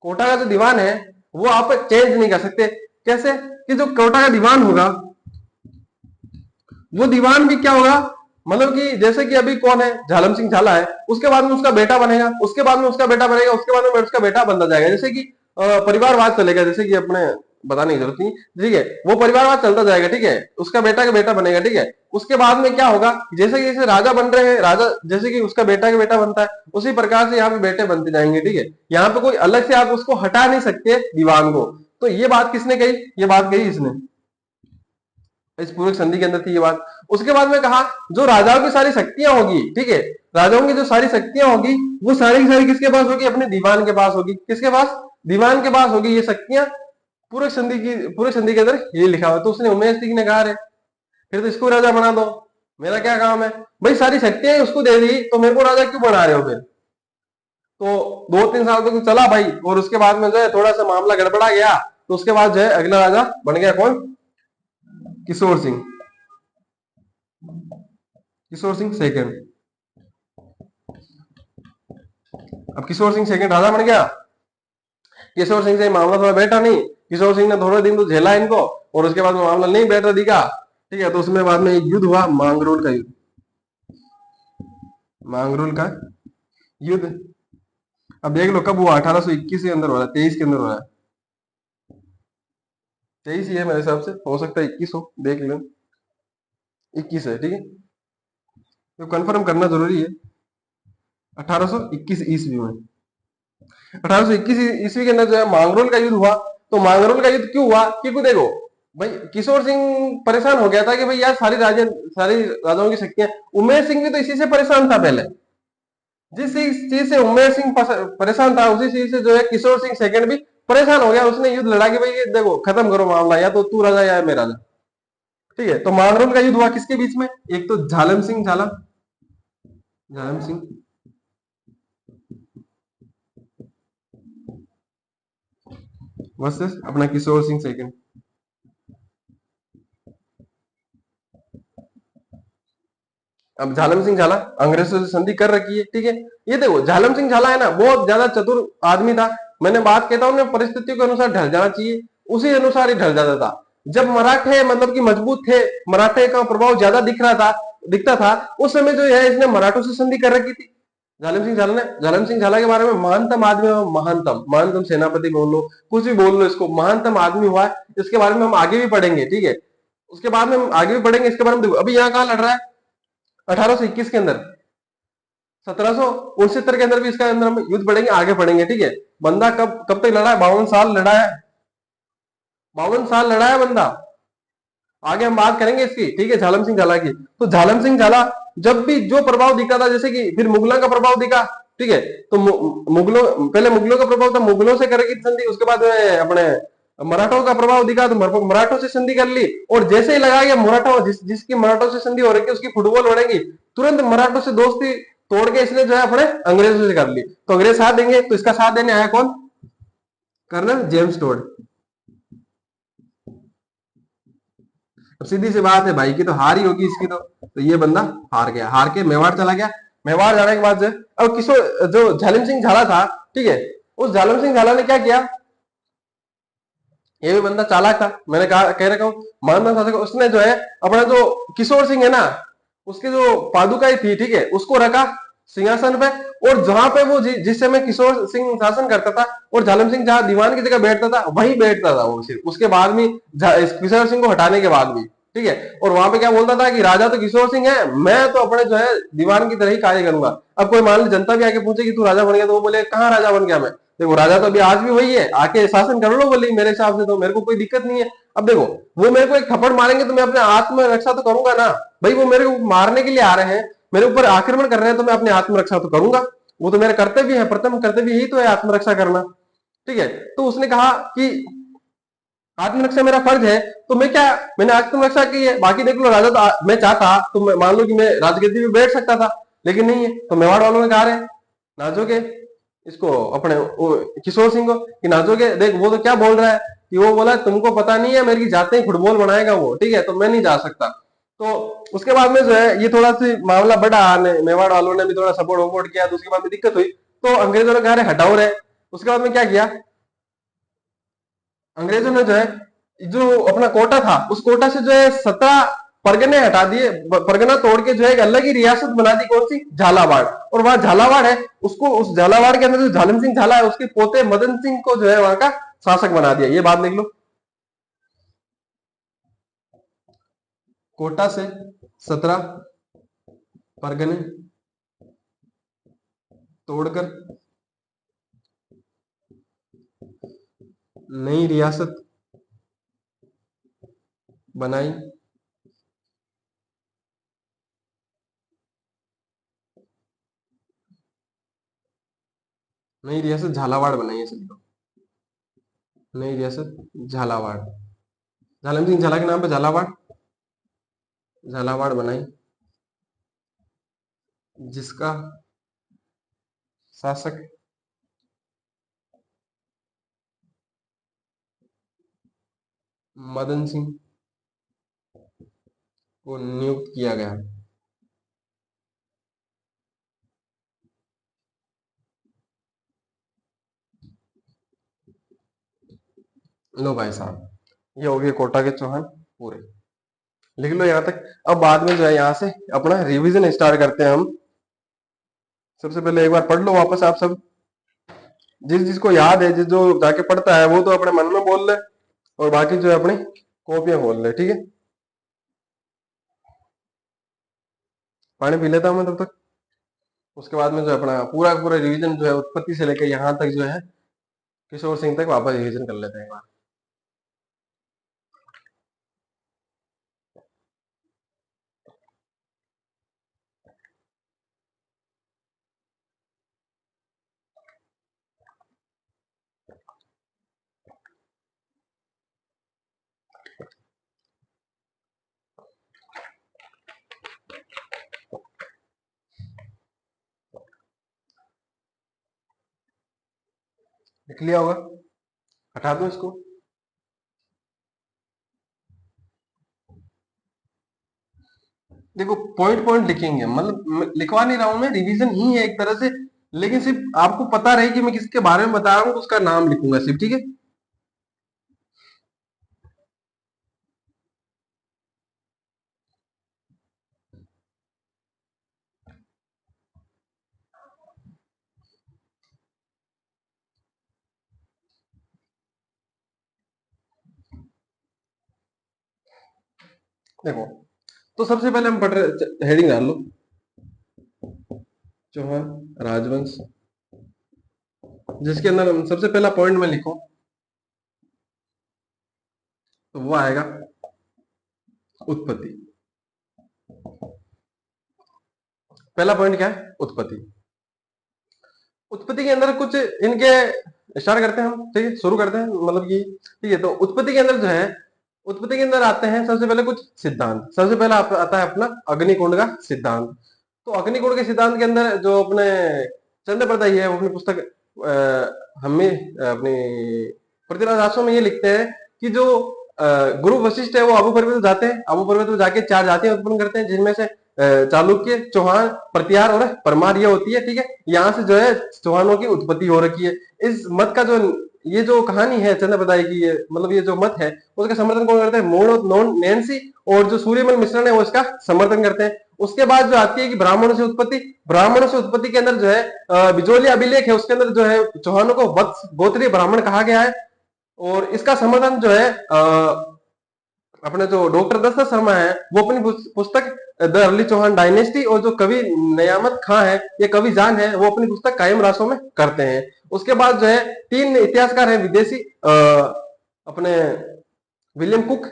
कोटा का जो दीवान है वो आप चेंज नहीं कर सकते। कैसे, कि जो कोटा का दीवान होगा वो दीवान भी क्या होगा, मतलब कि जैसे कि अभी कौन है, झालम सिंह झाला है, उसके बाद में उसका बेटा बनेगा, उसके बाद में उसका बेटा बनेगा, उसके बाद में उसका बेटा बनता जाएगा, जैसे कि परिवारवाद चलेगा, जैसे कि अपने बताने की जरूरत नहीं, ठीक है, वो परिवारवाद चलता जाएगा, ठीक है, उसका बेटा का बेटा बनेगा, ठीक है। उसके बाद में क्या होगा, जैसे कि जैसे राजा बन रहे हैं, राजा जैसे कि उसका बेटा का बेटा बनता है, उसी प्रकार से यहाँ पे बेटे बनते जाएंगे, ठीक है। यहाँ पे कोई अलग से आप उसको हटा नहीं सकते दीवान को। तो ये बात किसने कही, ये बात कही इसने, इस पूरक संधि के अंदर थी ये बात। उसके बाद में कहा जो राजाओं की सारी शक्तियां होगी, ठीक है, राजाओं की जो सारी शक्तियां होगी वो सारी की सारी किसके पास होगी, अपने दीवान के पास होगी। किसके पास, दीवान के पास होगी ये शक्तियां। पूरक संधि के अंदर ये लिखा हुआ। तो उसने उमेश सिंह ने कहा रे फिर तो इसको राजा बना दो, मेरा क्या काम है भाई, सारी शक्तियां उसको दे दी तो मेरे को राजा क्यों बना रहे हो फिर। तो 2-3 साल तक तो चला भाई, और उसके बाद में जो है थोड़ा सा मामला गड़बड़ा गया, तो उसके बाद जो है अगला राजा बन गया कौन, किशोर सिंह, किशोर सिंह सेकंड। अब किशोर सिंह सेकंड राजा बन गया। किशोर सिंह से मामला थोड़ा बैठा नहीं, किशोर सिंह ने थोड़े दिन तो झेला इनको, और उसके बाद में मामला नहीं बैठा दिखा, ठीक है। तो उसमें बाद में एक युद्ध हुआ, मांगरोल का युद्ध, मांगरोल का युद्ध। अब देख लो कब हुआ, 1821 के अंदर हो रहा है, 23 के अंदर हो रहा है, 23 ही है मेरे हिसाब से, हो सकता है 21 हो, देख लो 21 है, ठीक है, तो कंफर्म करना जरूरी है। 1821 ईस्वी में, 1821 ईस्वी के अंदर जो है मांगरोल का युद्ध हुआ। तो मांगरोल का युद्ध क्यों हुआ, क्योंकि देखो भाई किशोर सिंह परेशान हो गया था कि भाई यार सारी राजाओं की शक्तियां, उमेश सिंह भी तो इसी से परेशान था पहले, जिस चीज से उमेश सिंह परेशान था उसी चीज से जो है किशोर सिंह सेकंड भी परेशान हो गया। उसने युद्ध लड़ा कि भाई ये देखो खत्म करो मामला, या तो तू राजा या मैं राजा, ठीक है। तो मांगरोल का युद्ध हुआ किसके बीच में, एक तो झालम सिंह झाला, झालम सिंह वर्सेस अपना किशोर सिंह सेकंड। अब झालम सिंह झाला अंग्रेजों से संधि कर रखी है, ठीक है। ये देखो झालम सिंह झाला है ना, बहुत ज्यादा चतुर आदमी था। मैंने बात कहता हूँ परिस्थितियों के अनुसार ढल जाना चाहिए, उसी अनुसार ही ढल जाता था। जब मराठे मतलब कि मजबूत थे, मराठे का प्रभाव ज्यादा दिखता था, उस समय जो है इसने मराठों से संधि कर रखी थी। झालम सिंह झाला के बारे में महानतम आदमी, महानतम सेनापति बोल लो, कुछ भी बोल लो, इसको महानतम आदमी हुआ है। इसके बारे में हम आगे भी पढ़ेंगे, ठीक है, उसके बाद में हम आगे भी पढ़ेंगे इसके बारे में। देखो अभी यहाँ कहाँ लड़ रहा है, 1821 के अंदर, 1769 के अंदर भी इसका अंदर हम युद्ध पढ़ेंगे, आगे पढ़ेंगे, ठीक है। बंदा कब कब तक लड़ा है, 52 साल लड़ा है, 52 साल लड़ा है बंदा। आगे हम बात करेंगे इसकी, ठीक है, झालम सिंह झाला की। तो झालम सिंह झाला जब भी जो प्रभाव दिखा था, जैसे कि फिर मुगलों का प्रभाव दिखा, ठीक है, तो मुगलों, पहले मुगलों का प्रभाव था, मुगलों से करेगी संधि, उसके बाद अपने मराठों का प्रभाव दिखा तो मराठों से संधि कर ली। और जैसे ही लगा कि मराठा जिसकी मराठों से संधि हो रही है उसकी फुटबॉल बढ़ेगी, तुरंत मराठों से दोस्ती तोड़ के इसने जो है अपने अंग्रेजों से कर ली। तो अंग्रेज साथ देंगे, तो इसका साथ देने आया कौन, कर्नल जेम्स टोड। अब सीधी सी बात है भाई की तो हार ही होगी इसकी, तो ये बंदा हार गया, हार के मेवाड़ चला गया। मेवाड़ जाने के बाद जो अब किशोर जो झालिम सिंह झाला था, ठीक है, उस झालिम सिंह झाला ने क्या किया, ये भी बंदा चालाक था, मैंने कहा कह रखा हूं, मानना था। उसने जो है अपना जो किशोर सिंह है ना, उसके जो पादुकाई थी, ठीक है, उसको रखा सिंहासन पे। और जहां पे वो जिस समय किशोर सिंह शासन करता था और झालम सिंह जहां दीवान की जगह बैठता था वहीं बैठता था वो सिर्फ, उसके बाद भी किशोर सिंह को हटाने के बाद भी, ठीक है। और वहां पे क्या बोलता था कि राजा तो किशोर सिंह है, मैं तो अपने जो है दीवान की तरह ही कार्य करूंगा। अब कोई मान ली जनता भी आके पूछे कि तू राजा बन गया, तो वो बोले कहाँ राजा बन गया मैं, देखो राजा तो अभी आज भी वही है, आके शासन कर लो बोले, मेरे हिसाब से तो मेरे को कोई दिक्कत नहीं है। अब देखो वो मेरे को एक थप्पड़ मारेंगे तो मैं अपने आत्मरक्षा तो करूंगा ना भाई, वो मेरे को मारने के लिए आ रहे हैं, मेरे ऊपर आक्रमण कर रहे हैं, तो मैं अपनी आत्मरक्षा तो करूंगा, वो तो मेरा कर्तव्य है, प्रथम कर्तव्य यही तो है आत्मरक्षा करना, ठीक है। तो उसने कहा कि आत्मरक्षा मेरा फर्ज है, तो मैं क्या, मैंने आत्मरक्षा की है, बाकी देख लो राजा तो मैं चाहता तो मैं मान लो कि मैं राजगद्दी पे बैठ सकता था, लेकिन नहीं है। तो मेवाड़ वालों ने कहा रहे नाचोगे इसको अपने किशोर सिंह को कि नाचोगे, देख वो तो क्या बोल रहा है कि वो बोला तुमको पता नहीं है मेरी जाते ही फुटबॉल बनाएगा वो, ठीक है, तो मैं नहीं जा सकता। तो उसके बाद में जो है ये थोड़ा सी मामला बढ़ा, मेवाड़ वालों ने भी थोड़ा सपोर्ट वपोर्ट किया, तो उसके बाद में दिक्कत हुई, तो अंग्रेजों ने कहा हटाओ रहे। उसके बाद में क्या किया अंग्रेजों ने, जो है जो अपना कोटा था उस कोटा से जो है 17 परगने हटा दिए, परगना तोड़ के जो है एक अलग ही रियासत बना दी, कौन सी, झालावाड़। और वहां झालावाड़ है, उसको उस झालावाड़ के अंदर जो झालम सिंह झाला है उसके पोते मदन सिंह को जो है वहां का शासक बना दिया। ये बात लिख लो, कोटा से 17 परगने तोड़कर नई रियासत बनाई, नई रियासत झालावाड़ बनाई है सभी को, नई रियासत झालावाड़, झालम सिंह झाला के नाम पे झालावाड़, झालावाड़ बनाई, जिसका शासक मदन सिंह को नियुक्त किया गया। लो भाई साहब, ये हो गए कोटा के चौहान पूरे, लिख लो यहाँ तक। अब बाद में जो है यहाँ से अपना रिवीजन स्टार्ट करते हैं हम। सबसे पहले एक बार पढ़ लो वापस आप सब, जिस जिसको याद है, जिस जो जाके पढ़ता है वो तो अपने मन में बोल ले, और बाकी जो है अपनी कॉपियां खोल ले, ठीक है। पानी पी लेता हूं मैं तब तक। उसके बाद में जो है अपना पूरा पूरा रिवीजन जो है उत्पत्ति से लेकर यहाँ तक जो है किशोर सिंह तक वापस रिवीजन कर लेते हैं एक बार। लिख लिया होगा, हटा दो इसको। देखो पॉइंट पॉइंट लिखेंगे, मतलब लिखवा नहीं रहा हूं मैं, रिवीजन ही है एक तरह से, लेकिन सिर्फ आपको पता रहे कि मैं किसके बारे में बता रहा हूँ, तो उसका नाम लिखूंगा सिर्फ, ठीक है। देखो तो सबसे पहले हम पढ़ रहे, हेडिंग डाल लो, चौहान राजवंश, जिसके अंदर हम सबसे पहला पॉइंट में लिखो तो वो आएगा उत्पत्ति। पहला पॉइंट क्या है, उत्पत्ति। उत्पत्ति के अंदर कुछ इनके स्टार्ट करते हैं हम, ठीक है, शुरू करते हैं, मतलब कि ठीक है। तो उत्पत्ति के अंदर जो है, उत्पत्ति के अंदर आते हैं सबसे पहले कुछ सिद्धांत। सबसे पहला आता है अपना अग्निकुंड का सिद्धांत। तो अग्निकुंड के सिद्धांत के अंदर जो अपने चंद्र प्रदाई है वो अपनी पुस्तक हमें अपनी पृथ्वीराज रासो में ये लिखते हैं कि जो गुरु वशिष्ठ है वो आबू पर्वत जाते हैं, आबू पर्वत में जाके 4 जातियां उत्पन्न करते हैं, जिनमें से चालुक्य, चौहान, प्रतिहार और परमार ये होती है, ठीक है। यहाँ से जो है चौहानों की उत्पत्ति हो रखी है। इस मत का जो ये जो कहानी है चंद्र प्रदाय की, ये मतलब ये जो मत है उसका समर्थन कौन करते हैं, मोन नैन्सी और जो सूर्यमल मिश्रण है वो इसका समर्थन करते हैं। उसके बाद जो आती है कि ब्राह्मणों से उत्पत्ति, ब्राह्मणों से उत्पत्ति के अंदर जो है बिजोली अभिलेख है, उसके अंदर जो है चौहानों को वत्स गोत्रीय ब्राह्मण कहा गया है। और इसका समर्थन जो है अपने जो डॉक्टर दशरथ शर्मा है वो अपनी पुस्तक द अर्ली चौहान डायनेस्टी, और जो कवि नियामत खां है ये कवि जान है वो अपनी पुस्तक कायम रासों में करते हैं। उसके बाद जो है 3 इतिहासकार हैं विदेशी, अपने विलियम कुक,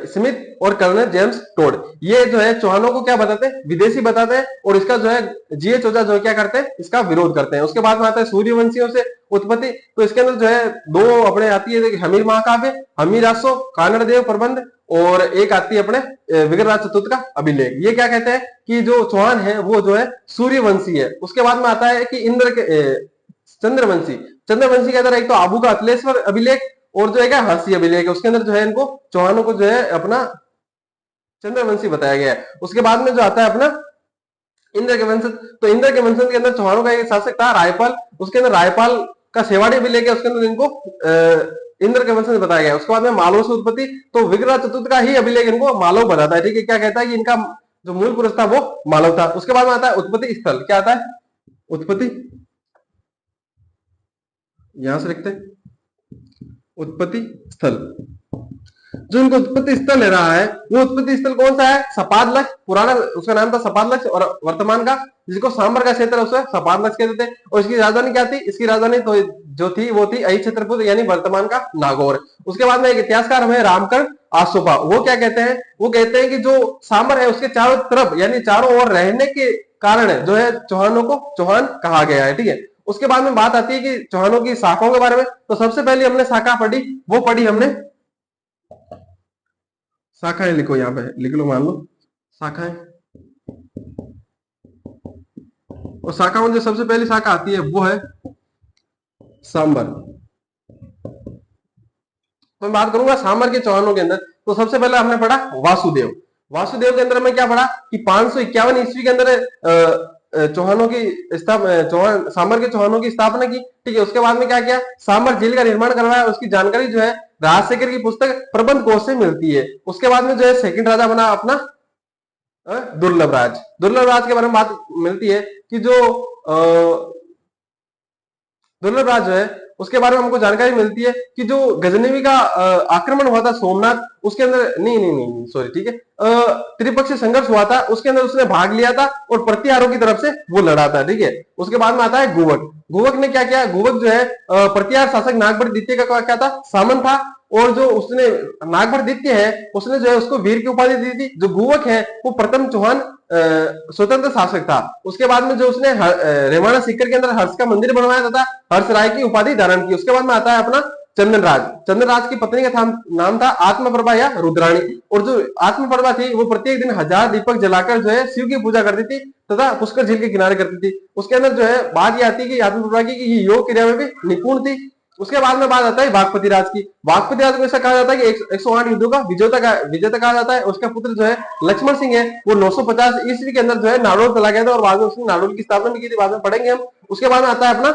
स्मिथ और कर्नल जेम्स टोड, ये जो है चौहानों को क्या बताते हैं, विदेशी बताते हैं, और इसका जो है जीएच ओझा जो क्या करते हैं, इसका विरोध करते हैं। उसके बाद में आता है सूर्यवंशियों से उत्पत्ति, तो इसके अंदर जो है 2 अपने आती है हमीर महाकाव्य, हमीर आसो कानड़ देव प्रबंध, और एक आती है अपने विग्रहराज चतुर्थ का अभिलेख। ये क्या कहते हैं कि जो चौहान है वो जो है सूर्यवंशी है। उसके बाद में आता है कि इंद्र के चंद्रवंशी, चंद्रवंशी के अंदर एक तो आबू का अतलेश्वर अभिलेख और जो है हर्षी अभिलेख है, उसके अंदर जो है इनको चौहानों को जो है अपना चंद्रवंशी बताया गया है। उसके बाद में जो आता है अपना इंद्र के वंशज, तो इंद्र के वंशज के अंदर चौहानों का एक शासक था रायपाल, उसके अंदर रायपाल का सेवाड़ी अभिलेख है, उसके अंदर इनको इंद्र के वंशज बताया गया है। उसके बाद में मालव से उत्पत्ति, तो विग्रह चतुर्थ का ही अभिलेख इनको मालव बताता है, ठीक है। क्या कहता है कि इनका जो मूल पुरुष था वो मालव था। उसके बाद में आता है उत्पत्ति स्थल, क्या आता है उत्पत्ति, यहां से लिखते हैं उत्पत्ति स्थल। जो इनको उत्पत्ति स्थल ले रहा है वो उत्पत्ति स्थल कौन सा है, सपादलक्ष, पुराना उसका नाम था सपादलक्ष, और वर्तमान का जिसको सांबर का क्षेत्र है उसे सपादलक्ष कहते थे। और इसकी राजधानी क्या थी, इसकी राजधानी तो जो थी वो थी अहिच्छत्रपुर, यानी वर्तमान का नागौर। उसके बाद में एक इतिहासकार हमें रामकर्ण आसोपा, वो क्या कहते हैं, वो कहते हैं कि जो सांबर है उसके चारों तरफ यानी चारों ओर रहने के कारण जो है चौहानों को चौहान कहा गया है, ठीक है। उसके बाद में बात आती है कि चौहानों की शाखाओं के बारे में, तो सबसे पहले हमने शाखा पढ़ी, वो पढ़ी हमने शाखाएं, लिखो यहां पे लिख लो, मान लो शाखाएं, और शाखा में जो सबसे पहली शाखा आती है वो है सांबर। तो मैं बात करूंगा सांबर के चौहानों के अंदर, तो सबसे पहले हमने पढ़ा वासुदेव। वासुदेव के अंदर में क्या पढ़ा कि 551 ईस्वी के अंदर चौहानों की चौहान सांबर के चौहानों की स्थापना की, ठीक है। उसके बाद में क्या किया, सांबर झील का निर्माण करवाया, उसकी जानकारी जो है राजशेखर की पुस्तक प्रबंध कोश से मिलती है। उसके बाद में जो है सेकंड राजा बना अपना दुर्लभ राज। दुर्लभ राज के बारे में बात मिलती है कि जो दुर्लभ राज जो है उसके बारे में हमको जानकारी मिलती है कि जो गजनवी का आक्रमण हुआ था सोमनाथ, उसके अंदर नहीं सॉरी, ठीक है, त्रिपक्षीय संघर्ष हुआ था, उसके अंदर उसने भाग लिया था और प्रतिहारों की तरफ से वो लड़ा था, ठीक है। उसके बाद में आता है गुवक। गुवक ने क्या किया, गुवक जो है प्रतिहार शासक नागभट्ट द्वितीय का क्या था, सामंत था, और जो उसने नागभट्ट द्वितीय है उसने जो है उसको वीर की उपाधि दी थी। जो गुवक है वो प्रथम चौहान स्वतंत्र शासक था। उसके बाद में जो उसने रेवाड़ा सीकर के अंदर हर्ष का मंदिर बनवाया तथा हर्ष राय की उपाधि धारण की। उसके बाद में आता है अपना चंदनराज। चंदनराज की पत्नी का नाम था आत्मप्रभा या रुद्राणी, और जो आत्मप्रभा थी वो प्रत्येक दिन 1000 दीपक जलाकर जो है शिव की पूजा करती थी तथा पुष्कर झील के किनारे करती थी। उसके अंदर जो है बात ये आती है कि आत्मप्रभा की योग क्रिया में भी निपुण थी। उसके बाद में बात आता है वाघपति राज की। वाघपति राज को ऐसा कहा जाता है कि 108 युद्धों का विजेता कहा जाता है। उसका पुत्र जो है लक्ष्मण सिंह है, वो 950 ईस्वी के अंदर जो है नाडोल चला गया था, और बाद में उसने नाडोल की स्थापना भी की थी, बाद में पढ़ेंगे हम। उसके बाद में आता है अपना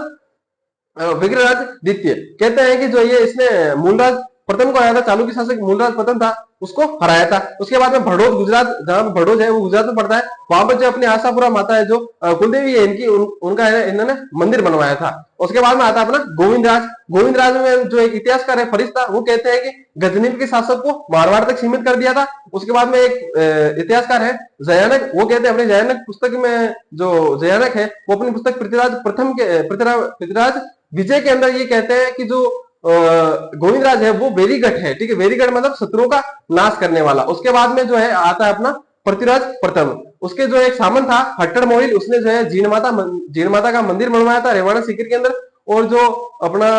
विग्रहराज द्वितीय। कहते हैं कि जो ये इसने मूलराज प्रथम को आया था, चालुक्य शासक मूलराज प्रथम था, उसको हराया था। उसके बाद में भड़ोज, गुजरात, जहां भड़ोज है वो गुजरात में पड़ता है, वहां पर जो अपनी आशापुरा माता है जो कुलदेवी है इनकी, उनका इन्होंने मंदिर बनवाया था। उसके बाद में आता है अपना गोविंदराज। गोविंदराज में जो एक इतिहासकार है फरिश्ता, वो कहते हैं कि गजनीब के शासक को मारवाड़ तक सीमित कर दिया था। उसके बाद में एक इतिहासकार है जयानक, वो कहते हैं अपनी जयानक पुस्तक में, जो जयानक है वो अपनी पुस्तक पृथ्वीराज विजय के अंदर ये कहते हैं कि जो गोविंदराज है वो वेरीगढ़ है, ठीक है। वेरीगढ़ मतलब शत्रुओं का नाश करने वाला। उसके बाद में जो है आता है अपना पृथ्वीराज प्रथम। उसके जो एक सामंत था हट्टर मोहिल, उसने जो है जीण माता का मंदिर बनवाया था रेवाड़ा सीकर के अंदर। और जो अपना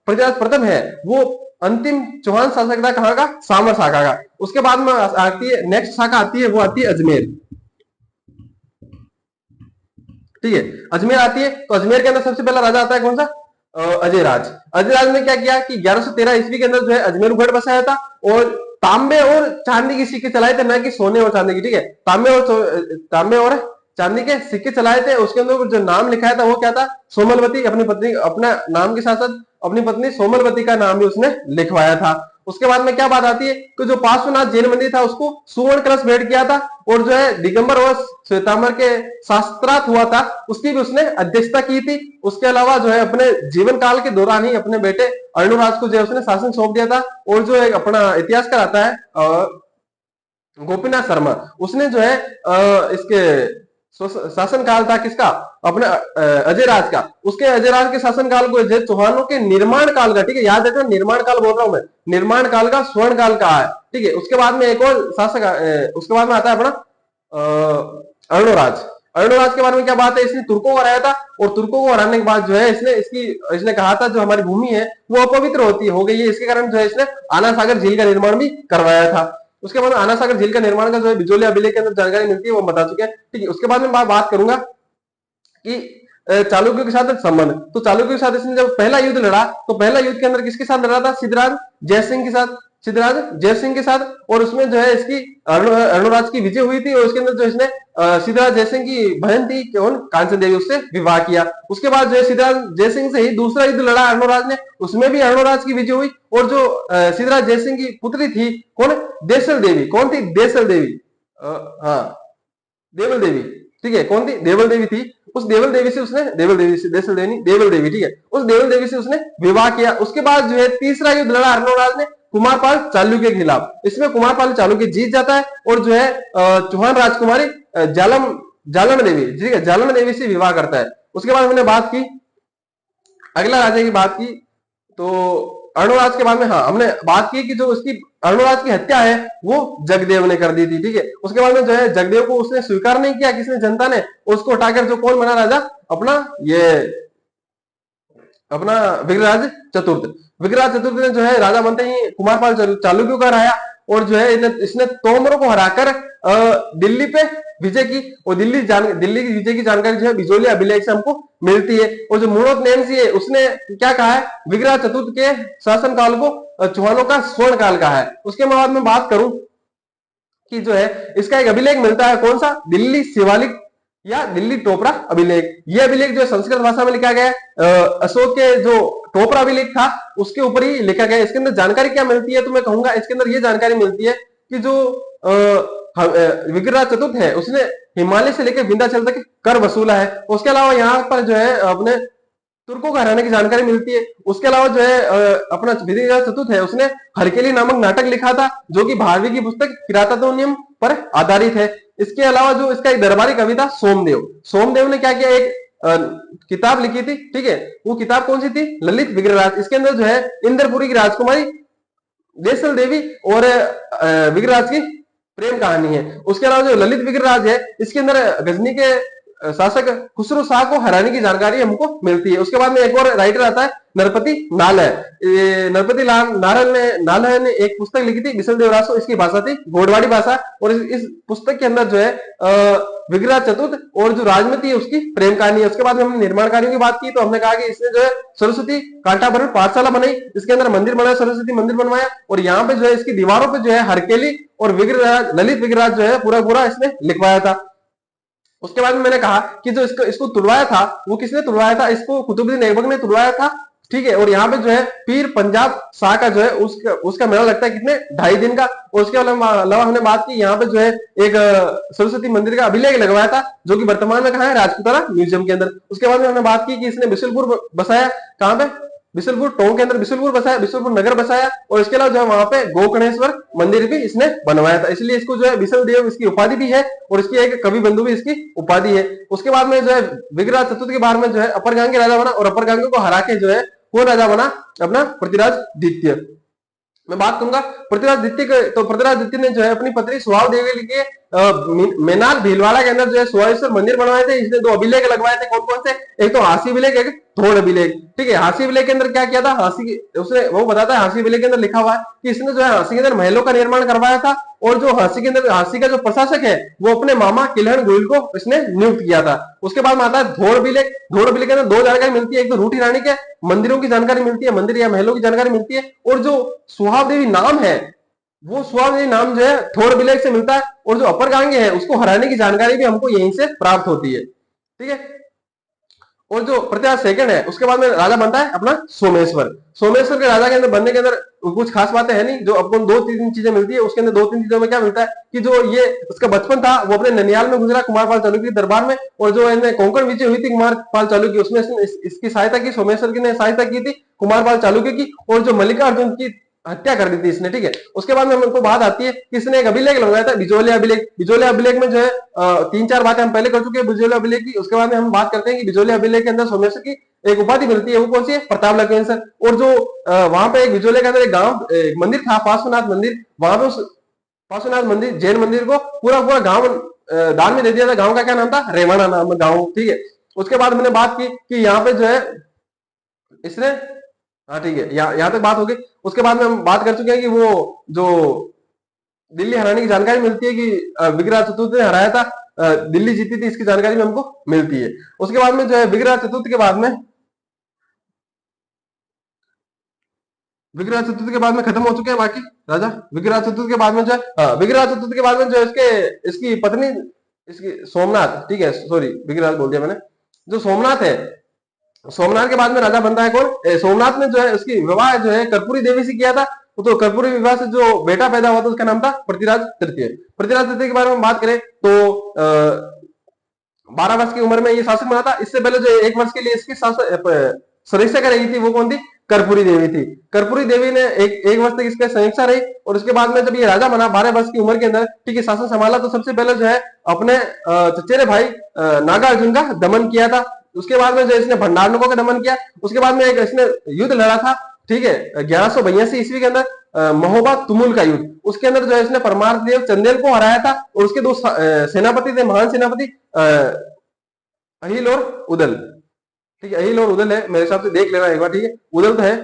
पृथ्वीराज प्रथम है वो अंतिम चौहान शासक था, कहां का, सांबर शाखा का। उसके बाद में आती है नेक्स्ट शाखा आती है, वो आती है अजमेर, ठीक है। अजमेर आती है, तो अजमेर के अंदर सबसे पहला राजा आता है कौन सा, अजयराज। अजयराज ने क्या किया कि 1113 ईस्वी के अंदर जो है अजमेर गढ़ बसाया था, और तांबे और चांदी की सिक्के चलाए थे, ना कि सोने और चांदी की, ठीक है। तांबे और चांदी के सिक्के चलाए थे, उसके अंदर जो नाम लिखाया था वो क्या था, सोमलवती। अपनी पत्नी, अपना नाम के साथ साथ अपनी पत्नी सोमलवती का नाम भी उसने लिखवाया था। उसके बाद में क्या बात आती है कि जो पार्श्वनाथ जैन मंदिर था उसको सुवर्ण कलश भेंट किया था, और जो है दिगंबर और श्वेतांबर के शास्त्रार्थ हुआ था उसकी भी उसने अध्यक्षता की थी। उसके अलावा जो है अपने जीवन काल के दौरान ही अपने बेटे अर्णुराज को जो है उसने शासन सौंप दिया था। और जो एक अपना इतिहासकार आता है गोपीनाथ शर्मा, उसने जो है इसके शासन काल था किसका, अपने अजय राज का, उसके अजय राज के शासन काल को जय चौहानों के निर्माण काल का, ठीक है, याद रखना निर्माण काल बोल रहा हूं मैं, निर्माण काल का स्वर्ण काल का है, ठीक है। उसके बाद में एक और शासक, उसके बाद में आता है अपना अर्णोराज। अर्णोराज के बारे में क्या बात है, इसने तुर्कों को हराया था, और तुर्कों को हराने के बाद जो है इसने कहा था जो हमारी भूमि है वो अपवित्र होती हो गई है, इसके कारण जो है इसने आना सागर झील का निर्माण भी करवाया था। उसके बाद आना सागर झील का निर्माण का जो है बिजोलिया अभिलेख के अंदर जानकारी मिलती है, वो बता चुके हैं, ठीक है। उसके बाद में बात करूंगा कि चालुक्यों के साथ संबंध। तो चालुक्यों के साथ इसने जब पहला युद्ध लड़ा तो पहला युद्ध के अंदर किसके साथ लड़ा था, सिद्धराज जयसिंह के साथ, सिद्धराज जयसिंह के साथ। और उसमें जो है इसकी अर्णोराज की विजय हुई थी, और उसके अंदर जो इसने सिद्धराज जयसिंह की बहन थी कौन, कांचन देवी, उससे विवाह किया। उसके बाद जो है सिद्धराज जयसिंह से ही दूसरा युद्ध लड़ा अर्णोराज ने, उसमें भी अर्णोराज की विजय हुई। और जो सिद्धराज जयसिंह की पुत्री थी कौन, देसल देवी, कौन थी, देसल देवी, हाँ देवल देवी, ठीक है, कौन थी, देवल देवी थी। उस देवल देवी से उसने, देवल देवी से, देसल देवी, देवल देवी, ठीक है, उस देवल देवी से उसने विवाह किया। उसके बाद जो है तीसरा युद्ध लड़ा अर्णोराज ने कुमारपाल चालुक्य के खिलाफ, इसमें कुमारपाल चालुक्य जीत जाता है, और जो है चौहान राजकुमारी जालम देवी, ठीक है, जालम देवी से विवाह करता है। उसके बाद हमने बात की, अगला राजा की बात की, तो अर्णोराज के बाद में, हाँ हमने बात की कि जो उसकी अर्णोराज की हत्या है वो जगदेव ने कर दी थी, ठीक है। उसके बाद में जो है जगदेव को उसने स्वीकार नहीं किया, किसने, जनता ने, उसको उठाकर जो कौन बना राजा, अपना ये अपना विग्रहराज चतुर्थ। विग्रहराज चतुर्थ ने जो है राजा बनते ही कुमारपाल चालुक्य का हराया, और जो है इसने तोमरों को हराकर दिल्ली पे विजय की। और दिल्ली की विजय की जानकारी जो है बिजोलिया अभिलेख से हमको मिलती है। और जो मूणोत नेमसी है उसने क्या कहा है, विग्रह चतुर्थ के शासन काल को चौहानों का स्वर्ण काल का है। उसके बाद में बात करूं कि जो है इसका एक अभिलेख मिलता है, कौन सा, दिल्ली शिवालिक या दिल्ली टोपरा अभिलेख। यह अभिलेख जो है संस्कृत भाषा में लिखा गया है, अशोक के जो टोपरा अभिलेख था उसके ऊपर ही लिखा गया है। इसके अंदर जानकारी क्या मिलती है, तो मैं कहूंगा इसके अंदर यह जानकारी मिलती है कि जो विग्रहराज चतुर्थ है उसने हिमालय से लेकर विंध्याचल तक कर वसूला है। उसके अलावा यहाँ पर जो है अपने तुर्कों को हराने की जानकारी मिलती है। उसके अलावा जो है अपना विग्रहराज चतुर्थ है उसने हरकेली नामक नाटक लिखा था, जो कि भारवी की पुस्तक किरातातोनियम पर आधारित है। इसके अलावा जो इसका एक दरबारी कवि था सोमदेव, सोमदेव ने क्या किया, एक किताब लिखी थी, ठीक है, वो किताब कौन सी थी, ललित विग्रहराज। इसके अंदर जो है इंद्रपुरी की राजकुमारी देसल देवी और विग्रहराज की प्रेम कहानी है। उसके अलावा जो ललित विग्रहराज है इसके अंदर गजनी के शासक खुसरो शाह को हराने की जानकारी हमको मिलती है। उसके बाद में एक और राइटर आता है नरपति नालय। नरपति नालय ने एक पुस्तक लिखी थी बिसल देवरासो, इसकी भाषा थी गोडवाड़ी भाषा। और इस पुस्तक के अंदर जो है विग्रह चतुर्थ और जो राजमती है उसकी प्रेम कहानी है। उसके बाद में हमने निर्माण कार्यों की बात की, तो हमने कहा कि इसने जो है सरस्वती कांटाभरण पाठशाला बनाई, इसके अंदर मंदिर बनाया, सरस्वती मंदिर बनवाया। और यहाँ पे जो है इसकी दीवारों पे जो है हरकेली और विग्रहराज, ललित विग्रहराज जो है पूरा पूरा इसने लिखवाया था। उसके बाद में मैंने कहा कि जो इसको तुड़वाया था वो किसने तुड़वाया था, इसको कुतुबुद्दीन ऐबक ने तुड़वाया था, ठीक है। और यहाँ पे जो है पीर पंजाब शाह का जो है उसका मेला लगता है कितने, 2.5 दिन का। और उसके अलावा हमने बात की यहाँ पे जो है एक सरस्वती मंदिर का अभिलेख लगवाया था, जो कि वर्तमान में कहा है, राजपूताना म्यूजियम के अंदर। उसके बाद में हमने बात की कि इसने बिशुलपुर बसाया, कहाँ पे, बिशुलपुर टोंक के अंदर बिशुलपुर बसाया, बिशुलपुर नगर बसाया। और इसके अलावा जो है वहां पे गोकर्णेश्वर मंदिर भी इसने बनवाया था, इसलिए इसको जो है बिसल देव इसकी उपाधि भी है, और इसकी एक कवि बंधु भी इसकी उपाधि है। उसके बाद में जो है विग्रह चतुर्थ के बारे में जो है अपर गांग के राजा बना, और अपर गांग को हरा के जो है कौन राजा बना, अपना पृथ्वीराज द्वितीय। मैं बात करूंगा पृथ्वीराज द्वितीय, तो पृथ्वीराज द्वितीय ने जो है अपनी पत्नी सुहाव देवी के मेनाल भीलवाड़ा के अंदर जो है सुहावेश्वर मंदिर बनवाए थे। इसने 2 अभिलेख लगवाए थे, कौन कौन से, एक तो हासी अभिलेख, एक थोड़ अभिलेख, ठीक है। हासी अभिलेख के अंदर क्या किया था, उसने वो बताता है, हासी अभिलेख के अंदर लिखा हुआ है कि इसने जो है हासी के अंदर महलों का निर्माण करवाया था, और जो हासी के अंदर हासी का जो प्रशासक है वो अपने मामा किलहन गोयल को इसने नियुक्त किया था। उसके बाद में आता है धोड़ अभिलेख। धोड़ अभिलेख के अंदर 2 जानकारी मिलती है, एक तो रूठी रानी के मंदिरों की जानकारी मिलती है, मंदिर या महलों की जानकारी मिलती है, और जो सुहाव देवी नाम है वो स्वामी नाम जो है थोर विलेज से मिलता है, और जो अपर गांगे है उसको हराने की जानकारी भी हमको यहीं से प्राप्त होती है, ठीक है। और जो पृथ्वीराज सेकंड है उसके बाद में राजा बनता है अपना सोमेश्वर। सोमेश्वर के राजा के अंदर बनने के अंदर कुछ खास बातें है नहीं, जो अपन दो तीन चीजें मिलती है, उसके अंदर दो तीन चीजों में क्या मिलता है कि जो ये उसका बचपन था वो अपने ननियाल में गुजरा कुमारपाल चालुक्य के दरबार में, और जो इन्हें कोंकण विजय हुई थी कुमारपाल चालुक्य उसमें इसकी सहायता की, सोमेश्वर की ने सहायता की थी कुमारपाल चालुक्य की, और जो मल्लिकार्जुन की हत्या कर दी थी इसने, ठीक है। उसके बाद में हमको बात आती है कि इसने एक अभिलेख लगाया था बिजोलिया अभिलेख। बिजोलिया अभिलेख में जो है तीन चार बातें हम पहले कर चुके हैं बिजोलिया अभिलेख की। उसके बाद में हम बात करते हैं कि बिजोलिया अभिलेख के अंदर सोमेश्वर की एक उपाधि मिलती है, वो कौन सी है, प्रताप लक्ष्मण। और जो वहां पे एक बिजोलिया के अंदर एक गांव एक मंदिर था पार्श्वनाथ मंदिर, वहां पे उस पार्श्वनाथ मंदिर जैन मंदिर को पूरा पूरा गांव दान में दे दिया था। गांव का क्या नाम था, रेवाना नाम गांव, ठीक है। उसके बाद मैंने बात की कि यहाँ पे जो है इसने, हाँ ठीक है, यहाँ तक बात होगी। उसके बाद में हम बात कर चुके हैं कि वो जो दिल्ली हराने की जानकारी मिलती है कि विग्रह चतुर्थ ने हराया था, दिल्ली जीती थी, इसकी जानकारी भी हमको मिलती है। उसके बाद में जो है विग्रह चतुर्थ के बाद में, विग्रह चतुर्थ के बाद में खत्म हो चुके हैं बाकी राजा। विग्रह चतुर्थ के बाद में जो है विग्रह चतुर्थ के बाद में जो है इसके इसकी पत्नी, इसकी सोमनाथ, ठीक है, सॉरी विग्रह बोल दिया मैंने। जो सोमनाथ है, सोमनाथ के बाद में राजा बनता है कौन, सोमनाथ ने जो है उसकी विवाह जो है कर्पूरी देवी से किया था। तो कर्पूरी विवाह से जो बेटा पैदा हुआ था उसका नाम था पृथ्वीराज तृतीय। पृथ्वीराज तृतीय के बारे में बात करें तो 12 वर्ष की उम्र में ये शासक बना था। इससे पहले जो 1 वर्ष के लिए इसकी समीक्षा रही थी वो कौन थी, कर्पूरी देवी थी। कर्पूरी देवी ने एक वर्ष तक इसके समीक्षा रही, और उसके बाद में जब ये राजा बना 12 वर्ष की उम्र के अंदर, ठीक है, शासन संभाला, तो सबसे पहले जो है अपने चचेरे भाई नागार्जुन का दमन किया था। उसके बाद में जो इसने भंडारनकों का दमन किया। उसके बाद में एक इसने युद्ध लड़ा था, ठीक है, 1182 ईस्वी के अंदर महोबा तुमुल का युद्ध। उसके अंदर जो है इसने परमार देव चंदेल को हराया था, और उसके दो सेनापति थे, महान सेनापति अहिल और उदल, ठीक है, अहिल और उदल है मेरे हिसाब से, देख लेना एक बार, ठीक है, उदल तो है,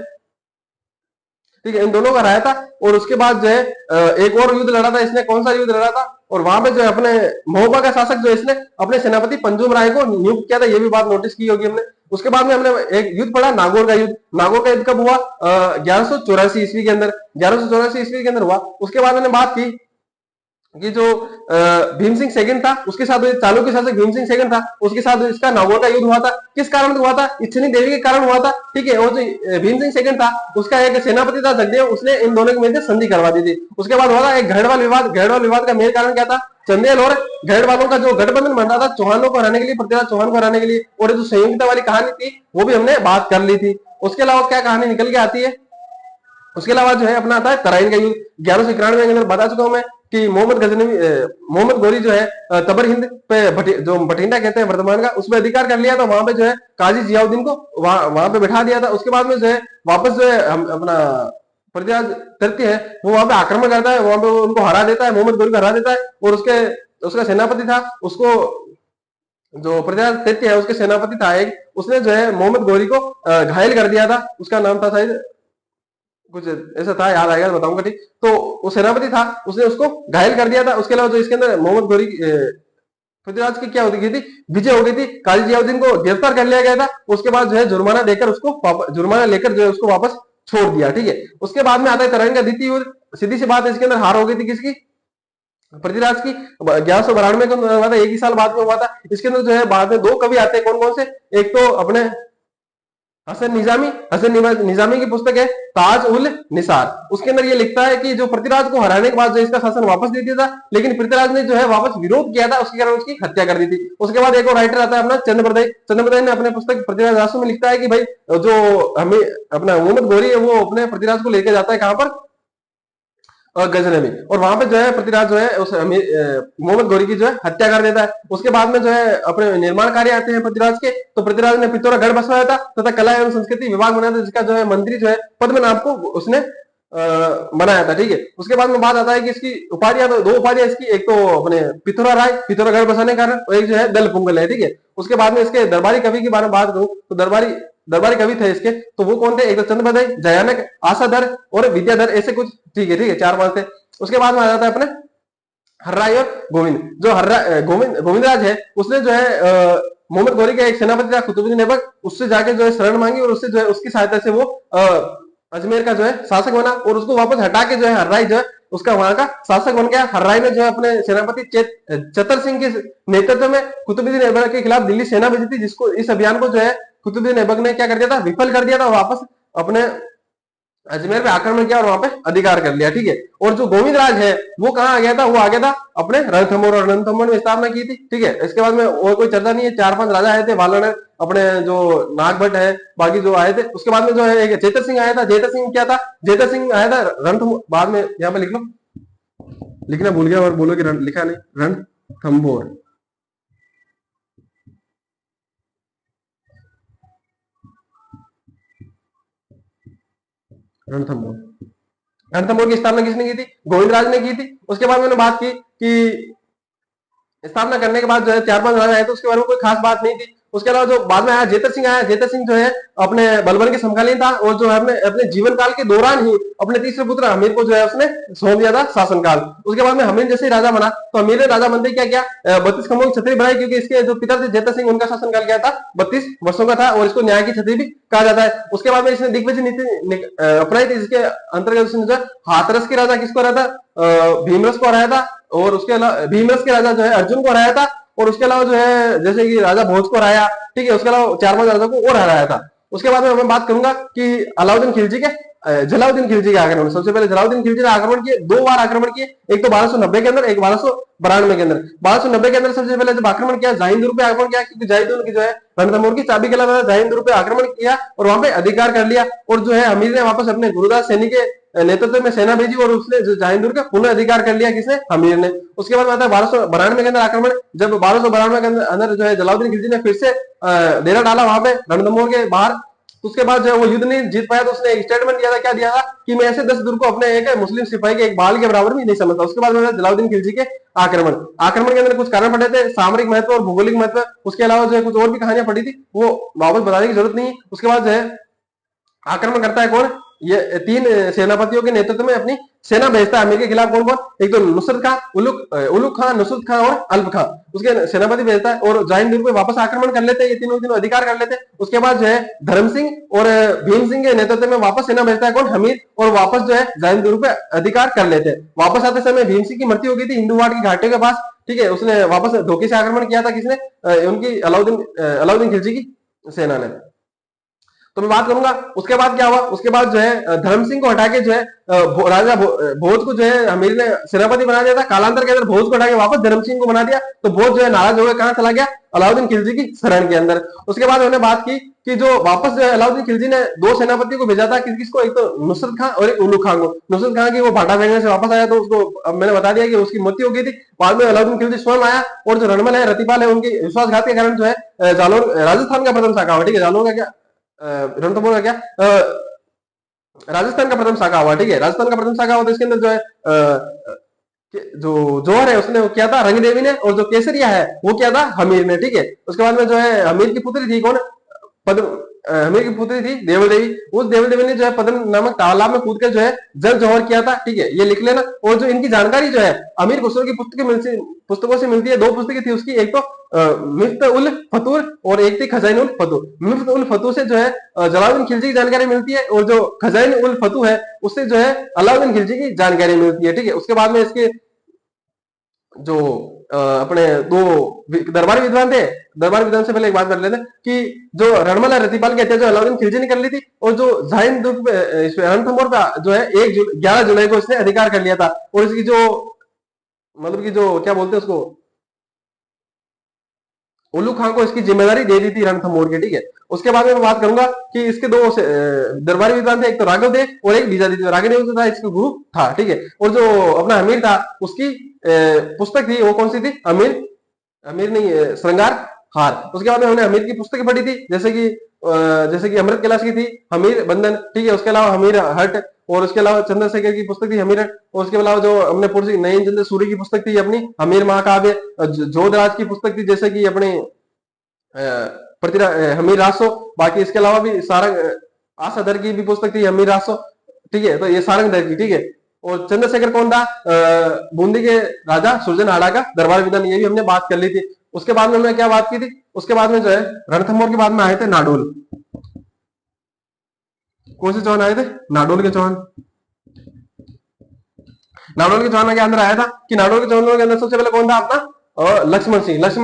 ठीक है, इन दोनों का रहा था। और उसके बाद जो है एक और युद्ध लड़ा था इसने, कौन सा युद्ध लड़ा था, और वहां पे जो है अपने महोबा का शासक जो इसने अपने सेनापति पंजुम राय को नियुक्त किया था, ये भी बात नोटिस की होगी हमने। उसके बाद में हमने एक युद्ध पढ़ा, नागौर का युद्ध। नागौर का युद्ध कब हुआ, 1184 ईस्वी के अंदर, 1184 ईस्वी के अंदर हुआ। उसके बाद मैंने बात की कि जो भीम सिंह सेकंड था उसके साथ, चालुक्य शासक भीम सिंह सेकंड था, उसके साथ इसका नागौर का युद्ध हुआ था। किस कारण हुआ था, इच्छनी देवी के कारण हुआ था, ठीक है। और जो भीम सिंह सेकंड था उसका एक सेनापति था जगदेव, उसने इन दोनों के मध्य संधि करवा दी थी। उसके बाद हुआ था एक घेरवाल विवाद। घेरवाल विवाद का मेन कारण क्या था, चंदेल और घेरवालों का जो गठबंधन बन रहा था चौहानों को हराने के लिए, पृथ्वीराज चौहान को हराने के लिए। और जो संयुक्ता वाली कहानी थी वो भी हमने बात कर ली थी। उसके अलावा क्या कहानी निकल के आती है, उसके अलावा जो है अपना आता है तराइन का युद्ध। 1191 के अंदर बता चुका हूं मैं कि मोहम्मद गजनवी, मोहम्मद गोरी जो है तबर हिंद पे जो बठिंडा कहते हैं वर्तमान का, उसमें अधिकार कर लिया था। वहां पे जो है काजी जियाउद्दीन को वहां पे बैठा दिया था। उसके बाद में जो है वापस जो है अपना पृथ्वीराज तृतीय है वो वहां पे आक्रमण करता है, वहां पे उनको हरा देता है, मोहम्मद गोरी को हरा देता है। और उसका सेनापति था, उसको जो पृथ्वीराज तृतीय है उसके सेनापति था एक, उसने जो है मोहम्मद गोरी को घायल कर दिया था। उसका नाम था शायद कुछ ऐसा था, याद आएगा तो बताऊंगा, ठीक। तो वो सेनापति था, उसने उसको घायल कर दिया था। उसके अलावा जो इसके अंदर मोहम्मद गोरी पृथ्वीराज की क्या होती गई थी, विजय हो गई थी। काजी जियाउद्दीन को गिरफ्तार कर लिया गया था। उसके बाद जो है जुर्माना देकर उसको जुर्माना लेकर जो है उसको वापस छोड़ दिया, ठीक है। उसके बाद में आता है तराइन का द्वितीय युद्ध। सीधी सी बात है, इसके अंदर हार हो गई थी किसकी, पृथ्वीराज की। 1192 को हुआ था, एक ही साल बाद में हुआ था। इसके अंदर जो है बाद में दो कवि आते हैं, कौन कौन से, एक तो अपने हसन निजामी की पुस्तक है ताज उल निसार। उसके अंदर ये लिखता है कि जो पृथ्वीराज को हराने के बाद जो इसका शासन वापस दे दिया था, लेकिन पृथ्वीराज ने जो है वापस विरोध किया था, उसके कारण उसकी हत्या कर दी थी। उसके बाद एक और राइटर आता है अपना चंद्रप्रदय ने अपने पुस्तक पृथ्वीराज रासु में लिखता है कि भाई जो हमें अपना मोहम्मद गोरी है वो अपने पृथ्वीराज को लेकर जाता है कहां पर, गजनवी, और वहां पे जो है पृथ्वीराज जो है उस मोहम्मद गौरी की जो है हत्या कर देता है। उसके बाद में जो है अपने निर्माण कार्य आते हैं पृथ्वीराज के, तो पृथ्वीराज ने पिथौरागढ़ बसवाया था तथा कला एवं संस्कृति विभाग बनाया था, जिसका जो है मंत्री जो है पद्मनाभ को उसने बनाया था, ठीक है। उसके बाद में बात आता है कि इसकी उपाधियां, तो दो उपाधियां इसकी, एक तो अपने पिथौरा राय पिथौरागढ़ बसाने के कारण, और एक जो है दल पुंगल है, ठीक है। उसके बाद में इसके दरबारी कवि के बारे में बात करूं तो दरबारी कवि थे इसके, तो वो कौन थे, एक तो चंद्रप्रदय, जयानक, आशाधर और विद्याधर, ऐसे कुछ, ठीक है, 4-5 थे। उसके बाद में आ जाता है अपने हर्राय और गोविंद। जो गोविंदराज है उसने जो है मोहम्मद गौरी का एक सेनापति था कुतुबुद्दीन ऐबक, उससे जाके जो है शरण मांगी, और उससे जो है उसकी सहायता से वो अजमेर का जो है शासक बना, और उसको वापस हटा के जो है हर्राय जो है उसका वहां का शासक बन गया। हर्राई ने जो है अपने सेनापति चतर सिंह के नेतृत्व में कुतुबुद्दीन ऐबक के खिलाफ दिल्ली सेना भेजी थी, जिसको इस अभियान को जो है कुतुबुद्दीन ऐबक ने क्या कर दिया था, विफल कर दिया था, वापस अपने अजमेर पे आक्रमण किया और वहां पे अधिकार कर लिया। ठीक है, और जो गोविंद राज है वो कहाँ आ गया था, वो आ गया था अपने रणथंभौर, और रणथंभौर में स्थापना की थी। ठीक है, इसके बाद में और कोई चर्चा नहीं है। 4-5 राजा आए थे, वालन अपने जो नागभट्ट है, बाकी जो आए थे। उसके बाद में जो है एक चेतर सिंह आया था। चेतर सिंह क्या था, चेतर सिंह आया था रणथंभौर, बाद में यहाँ पे लिख लो, लिखना भूल गया और बोलो कि लिखा नहीं, रणथंभौर। रणथंभौर, रणथंभौर की स्थापना किसने की थी, गोविंद राज ने की थी। उसके बाद मैंने बात की कि स्थापना करने के बाद जो है 4-5 राजा आए, तो उसके बारे में कोई खास बात नहीं थी। उसके अलावा जो बाद में आया जेतर सिंह आया, जेतर सिंह जो है अपने बलबन के समकालीन था, और जो है अपने अपने जीवन काल के दौरान ही अपने तीसरे पुत्र हमीर को जो है उसने सौंप दिया था शासनकाल। उसके बाद में हमीर जैसे ही राजा बना, तो हमीर ने राजा बनते क्या किया, 32 खंभों की छतरी बनाई, क्योंकि इसके जो पिता थे जेतर सिंह, उनका शासनकाल क्या था, 32 वर्षों का था, और इसको न्याय की छतरी भी कहा जाता है। उसके बाद में इसने दिग्विजय नीति अपनाई थी, जिसके अंतर्गत उसने जो हाथरस के राजा किसको हराया था, भीमरस को हराया था, और उसके अलावा भीमरस के राजा जो है अर्जुन को हराया था, और उसके अलावा जो है जैसे कि राजा भोज को हराया। ठीक है, उसके अलावा 4-5 राजा को और हराया था। उसके बाद में मैं बात करूंगा कि अलाउद्दीन खिलजी के जलाउद्दीन खिलजी के आक्रमण। सबसे पहले जलाउद्दीन खिलजी ने आक्रमण किए, 2 बार आक्रमण किए, एक तो 1290 के अंदर, एक 1292 के अंदर। 1290 के अंदर सबसे पहले जब आक्रमण किया, जाहिंदुर पे आक्रमण किया, क्योंकि जाहिंदुर की जो है रणथंभौर की चाबी के अलावा जाहिंदुर पे आक्रमण किया और वहां पे अधिकार कर लिया, और जो है अमीर ने वापस अपने गुरुदास सैनी के नेतृत्व में सेना भेजी, और उसने जो जाहिंदुर का पुनः अधिकार कर लिया, किसने, हमीर ने। उसके बाद आता है 1292 के अंदर आक्रमण। जब 1292 के अंदर जो है जलाउद्दीन खिलजी ने फिर से डेरा डाला वहां पे रणथंभौर के बाहर, तो उसके बाद जो है वो युद्ध नहीं जीत पाया, तो उसने एक स्टेटमेंट दिया था, क्या दिया था, कि मैं ऐसे 10 दुर्ग को अपने एक मुस्लिम सिपाही के एक बाल के बराबर भी नहीं समझता। उसके बाद में जलाउद्दीन खिलजी के आक्रमण आक्रमण के अंदर कुछ कारण पड़े थे, सामरिक महत्व और भौगोलिक महत्व, उसके अलावा जो है कुछ और भी कहानियां पड़ी थी, वो वापस बताने की जरूरत नहीं है। उसके बाद जो है आक्रमण करता है कौन, ये 3 सेनापतियों के नेतृत्व में अपनी सेना भेजता है अमीर के खिलाफ। कौन कौन, एक तो नुसरत खान, उलुक खान, नुसरत खान और अल्प खान, उसके सेनापति भेजता है, और जाहिंदुर पे वापस आक्रमण कर लेते हैं, ये तीनों अधिकार कर लेते हैं। उसके बाद जो है धर्म सिंह और भीम सिंह के नेतृत्व में वापस सेना भेजता है कौन, हमीर, और वापस जो है जाहिंदुर पे अधिकार कर लेते हैं। वापस आते समय भीम सिंह की मृत्यु हो गई थी हिंदूवाड़ की घाटी के पास। ठीक है, उसने वापस धोखे से आक्रमण किया था, किसने, उनकी अलाउद्दीन खिलजी की सेना ने। तो मैं बात करूंगा उसके बाद क्या हुआ। उसके बाद जो है धर्म सिंह को हटा के जो है राजा भोज को जो है हमीर ने सेनापति बना दिया था। कालांतर के अंदर भोज को हटा के वापस धर्म सिंह को बना दिया, तो भोज जो है नाराज हो गया, कहां चला गया, अलाउद्दीन खिलजी की शरण के अंदर। उसके बाद उन्होंने बात की कि जो वापस जो है अलाउद्दीन खिलजी ने 2 सेनापतियों को भेजा था, किसको, एक तो नुसरत खान और एक उल्लू खान को। नुसरत खान की वो भाटा फेंकने से वापस आया, तो उसको अब मैंने बता दिया कि उसकी मृत्यु हो गई थी। बाद में अलाउद्दीन खिलजी स्वयं आया, और जो रणमल है, रतिपाल है, उनकी विश्वासघात के कारण जो है जालौन राजस्थान का प्रथम शाखा हुआ। ठीक है, जालौन का क्या, रणथंभौर का क्या, राजस्थान का प्रथम शाखा हुआ। ठीक है, राजस्थान का प्रथम शाखा हुआ, तो इसके अंदर जो है जो जोहर है उसने वो किया था रंग देवी ने, और जो केसरिया है वो किया था हमीर ने। ठीक है, उसके बाद में जो है हमीर की पुत्री थी कौन, पद्म, हमीर की पुत्री थी देवल देवी। उस देवल देवी ने जो है पद्म नामक तालाब में कूद कर जो है जल जौहर किया था। ठीक है, ये लिख लेना। और जो इनकी जानकारी जो है अमीर खुसरो की पुस्तकों से मिलती है। 2 पुस्तकें थी उसकी, एक तो मिफ्त उल फतूर और एक थी खजाइन उल फतूर। मिफ्त उल फतूर से जो है जलालुद्दीन खिलजी की जानकारी मिलती है, और जो खजाइन उल फतू है उससे जो है अलाउद्दीन खिलजी की जानकारी मिलती है। ठीक है, उसके बाद में इसके जो अपने 2 दरबारी विद्वान थे, दरबारी विद्वान से पहले एक बात कर लेते हैं कि जो रणमल रतिपाल की हत्या जो अलाउद्दीन खिलजी ने कर ली थी, और जो जाहिंदुर पे रणथंभौर पे जो है 11 जुलाई को इसने अधिकार कर लिया था, और इसकी जो मतलब की जो क्या बोलते हैं उसको, उल्लू खान को इसकी जिम्मेदारी दे दी थी रणथंभौर की। ठीक है, उसके बाद में मैं बात करूंगा कि इसके 2 दरबारी विद्वान थे, एक तो राघव देव और एक बीजादित्य। राघव देव जो था इसका गुरु था। ठीक है, और जो अपना अमीर था उसकी पुस्तक थी, वो कौन सी थी, अमीर अमीर नहीं, श्रृंगार हार। उसके बाद में हमने अमीर की पुस्तकें पढ़ी थी, जैसे कि अमृत कैलाश की थी हमीर बंधन। ठीक है, उसके अलावा हमीर हट, और उसके अलावा चंद्रशेखर की पुस्तक थी हमीर हट, और उसके अलावा जो हमने पूरी नयन चंद्र सूर्य की पुस्तक थी अपनी हमीर महाकाव्य। जोधराज की पुस्तक थी जैसे कि अपनी पृथ्वीराज हमीर रासो। बाकी इसके अलावा भी सारंग आसाधर की भी पुस्तक थी हमीर रासो। ठीक है, तो ये सारंग दर की। ठीक है, और चंद्रशेखर कौन था, बूंदी के राजा सुरजनहाड़ा का दरबार विधान, ये भी हमने बात कर ली थी। उसके बाद में हमने क्या बात की थी, उसके बाद में जो है रणथंभौर के बाद में आए थे नाडोल। कौन से चौहान आए थे, नाडोल के चौहान। नाडोल के चौहान के अंदर आया था कि नाडोल के चौहानों के अंदर सबसे पहले कौन था अपना लक्ष्मण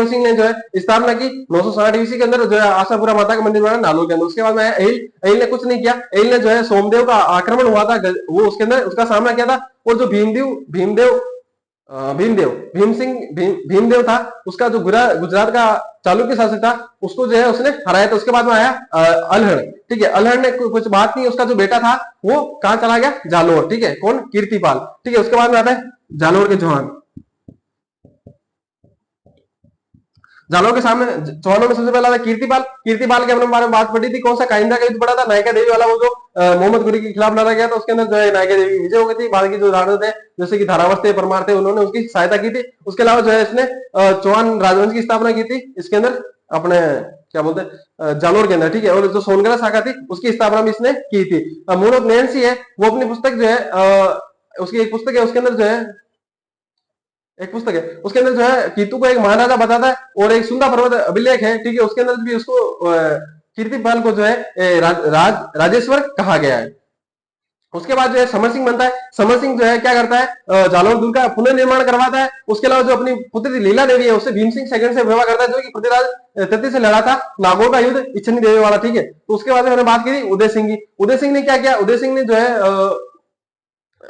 सिंह ने जो है स्थापना की 960 ईस्वी के अंदर, जो है आशापुरा माता का मंदिर बनाया नालोल के अंदर। उसके बाद में एहिल ने कुछ नहीं किया। एहिल ने जो है सोमदेव का आक्रमण हुआ था, वो उसके अंदर उसका सामना किया था। और जो भीमदेव भीमदेव था, उसका जो गुजरात का चालुक्य शासक था, उसको जो है उसने हराया था। उसके बाद में आया अल्हड़। ठीक है, अल्हड़ ने कुछ बात नहीं, उसका जो बेटा था वो कहां चला गया, जालोर। ठीक है, कौन, कीर्तिपाल। ठीक है, उसके बाद में आता है जालोर के चौहान। जालोर के सामने चौहानों में सबसे पहला था कीर्तिपाल। कीर्तिपाल के अपने बारे में बात पड़ी थी, कौन सा, काइंदा का युद्ध पड़ा था, नायका देवी वाला, वो जो मोहम्मद गुरी के खिलाफ लड़ा गया था। उसके अंदर जो है नायका देवी विजय हो गई थी। बाकी जो राणा थे जैसे कि धारावत थे, परमार थे, उन्होंने उसकी सहायता की थी। उसके अलावा जो है इसने चौहान राजवंश की स्थापना की थी इसके अंदर, अपने क्या बोलते हैं, जालोर के अंदर। ठीक है, और जो सोनगढ़ शाखा थी उसकी स्थापना भी इसने की थी। मून ऑफ नैन्सी है, वो अपनी पुस्तक जो है उसकी एक पुस्तक है, उसके अंदर जो है एक पुस्तक है, उसके अंदर जो है कीतू को एक महाराजा बताता है, और एक सुंदर पर्वत अभिलेख है। ठीक है, उसके अंदर भी उसको कीर्तिपाल को जो है राजेश्वर कहा गया है। उसके बाद जो है समर सिंह बनता है। समर सिंह जो है क्या करता है, जालौर दुर्ग का पुनर्निर्माण करवाता है। उसके अलावा जो अपनी पुत्री लीला देवी है उससे भीम सिंह सेकंड से विवाह करता है, जो कि पृथ्वीराज तृतीय से लड़ा था नागौर का युद्ध इच्छनी देवी वाला। ठीक है, तो उसके बाद मैंने बात की थी उदय सिंह की। उदय सिंह ने क्या किया, उदय सिंह ने जो है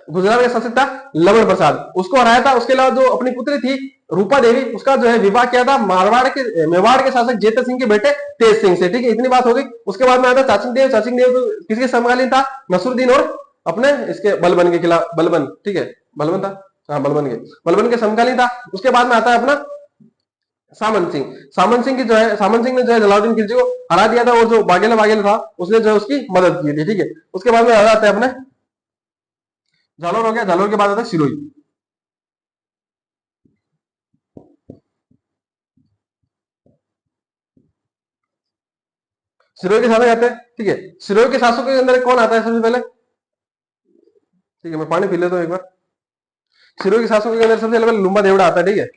गुजरात का शासक था लवण प्रसाद, उसको हराया था। उसके अलावा जो अपनी पुत्री थी रूपा देवी, उसका जो है विवाह किया था मेवाड़ के शासक जेतर सिंह के बेटे तेज सिंह से। ठीक है, इतनी बात हो गई। उसके बाद में आता चाचिंग देव। चाचिंग देव तो किसके समकालीन था, नसरुद्दीन और अपने इसके बलबन के खिलाफ, बलबन। ठीक है, बलबन था, हाँ बलबन के समकालीन था। उसके बाद में आता है अपना सामंत सिंह। सामंत सिंह ने जो है जलालुद्दीन खिलजी को हरा दिया था, और जो बाघेला था उसने जो है उसकी मदद की थी। ठीक है, उसके बाद में आ जाता है अपने जालोर हो गया। जालोर के बाद आता है सिरोही। सिरोही के शासक आते हैं। ठीक है, सिरोही के शासकों के अंदर कौन आता है सबसे पहले, ठीक है मैं पानी पी लेता हूँ एक बार। सिरोही के शासकों के अंदर सबसे पहले लुम्बा देवड़ा आता है। ठीक है,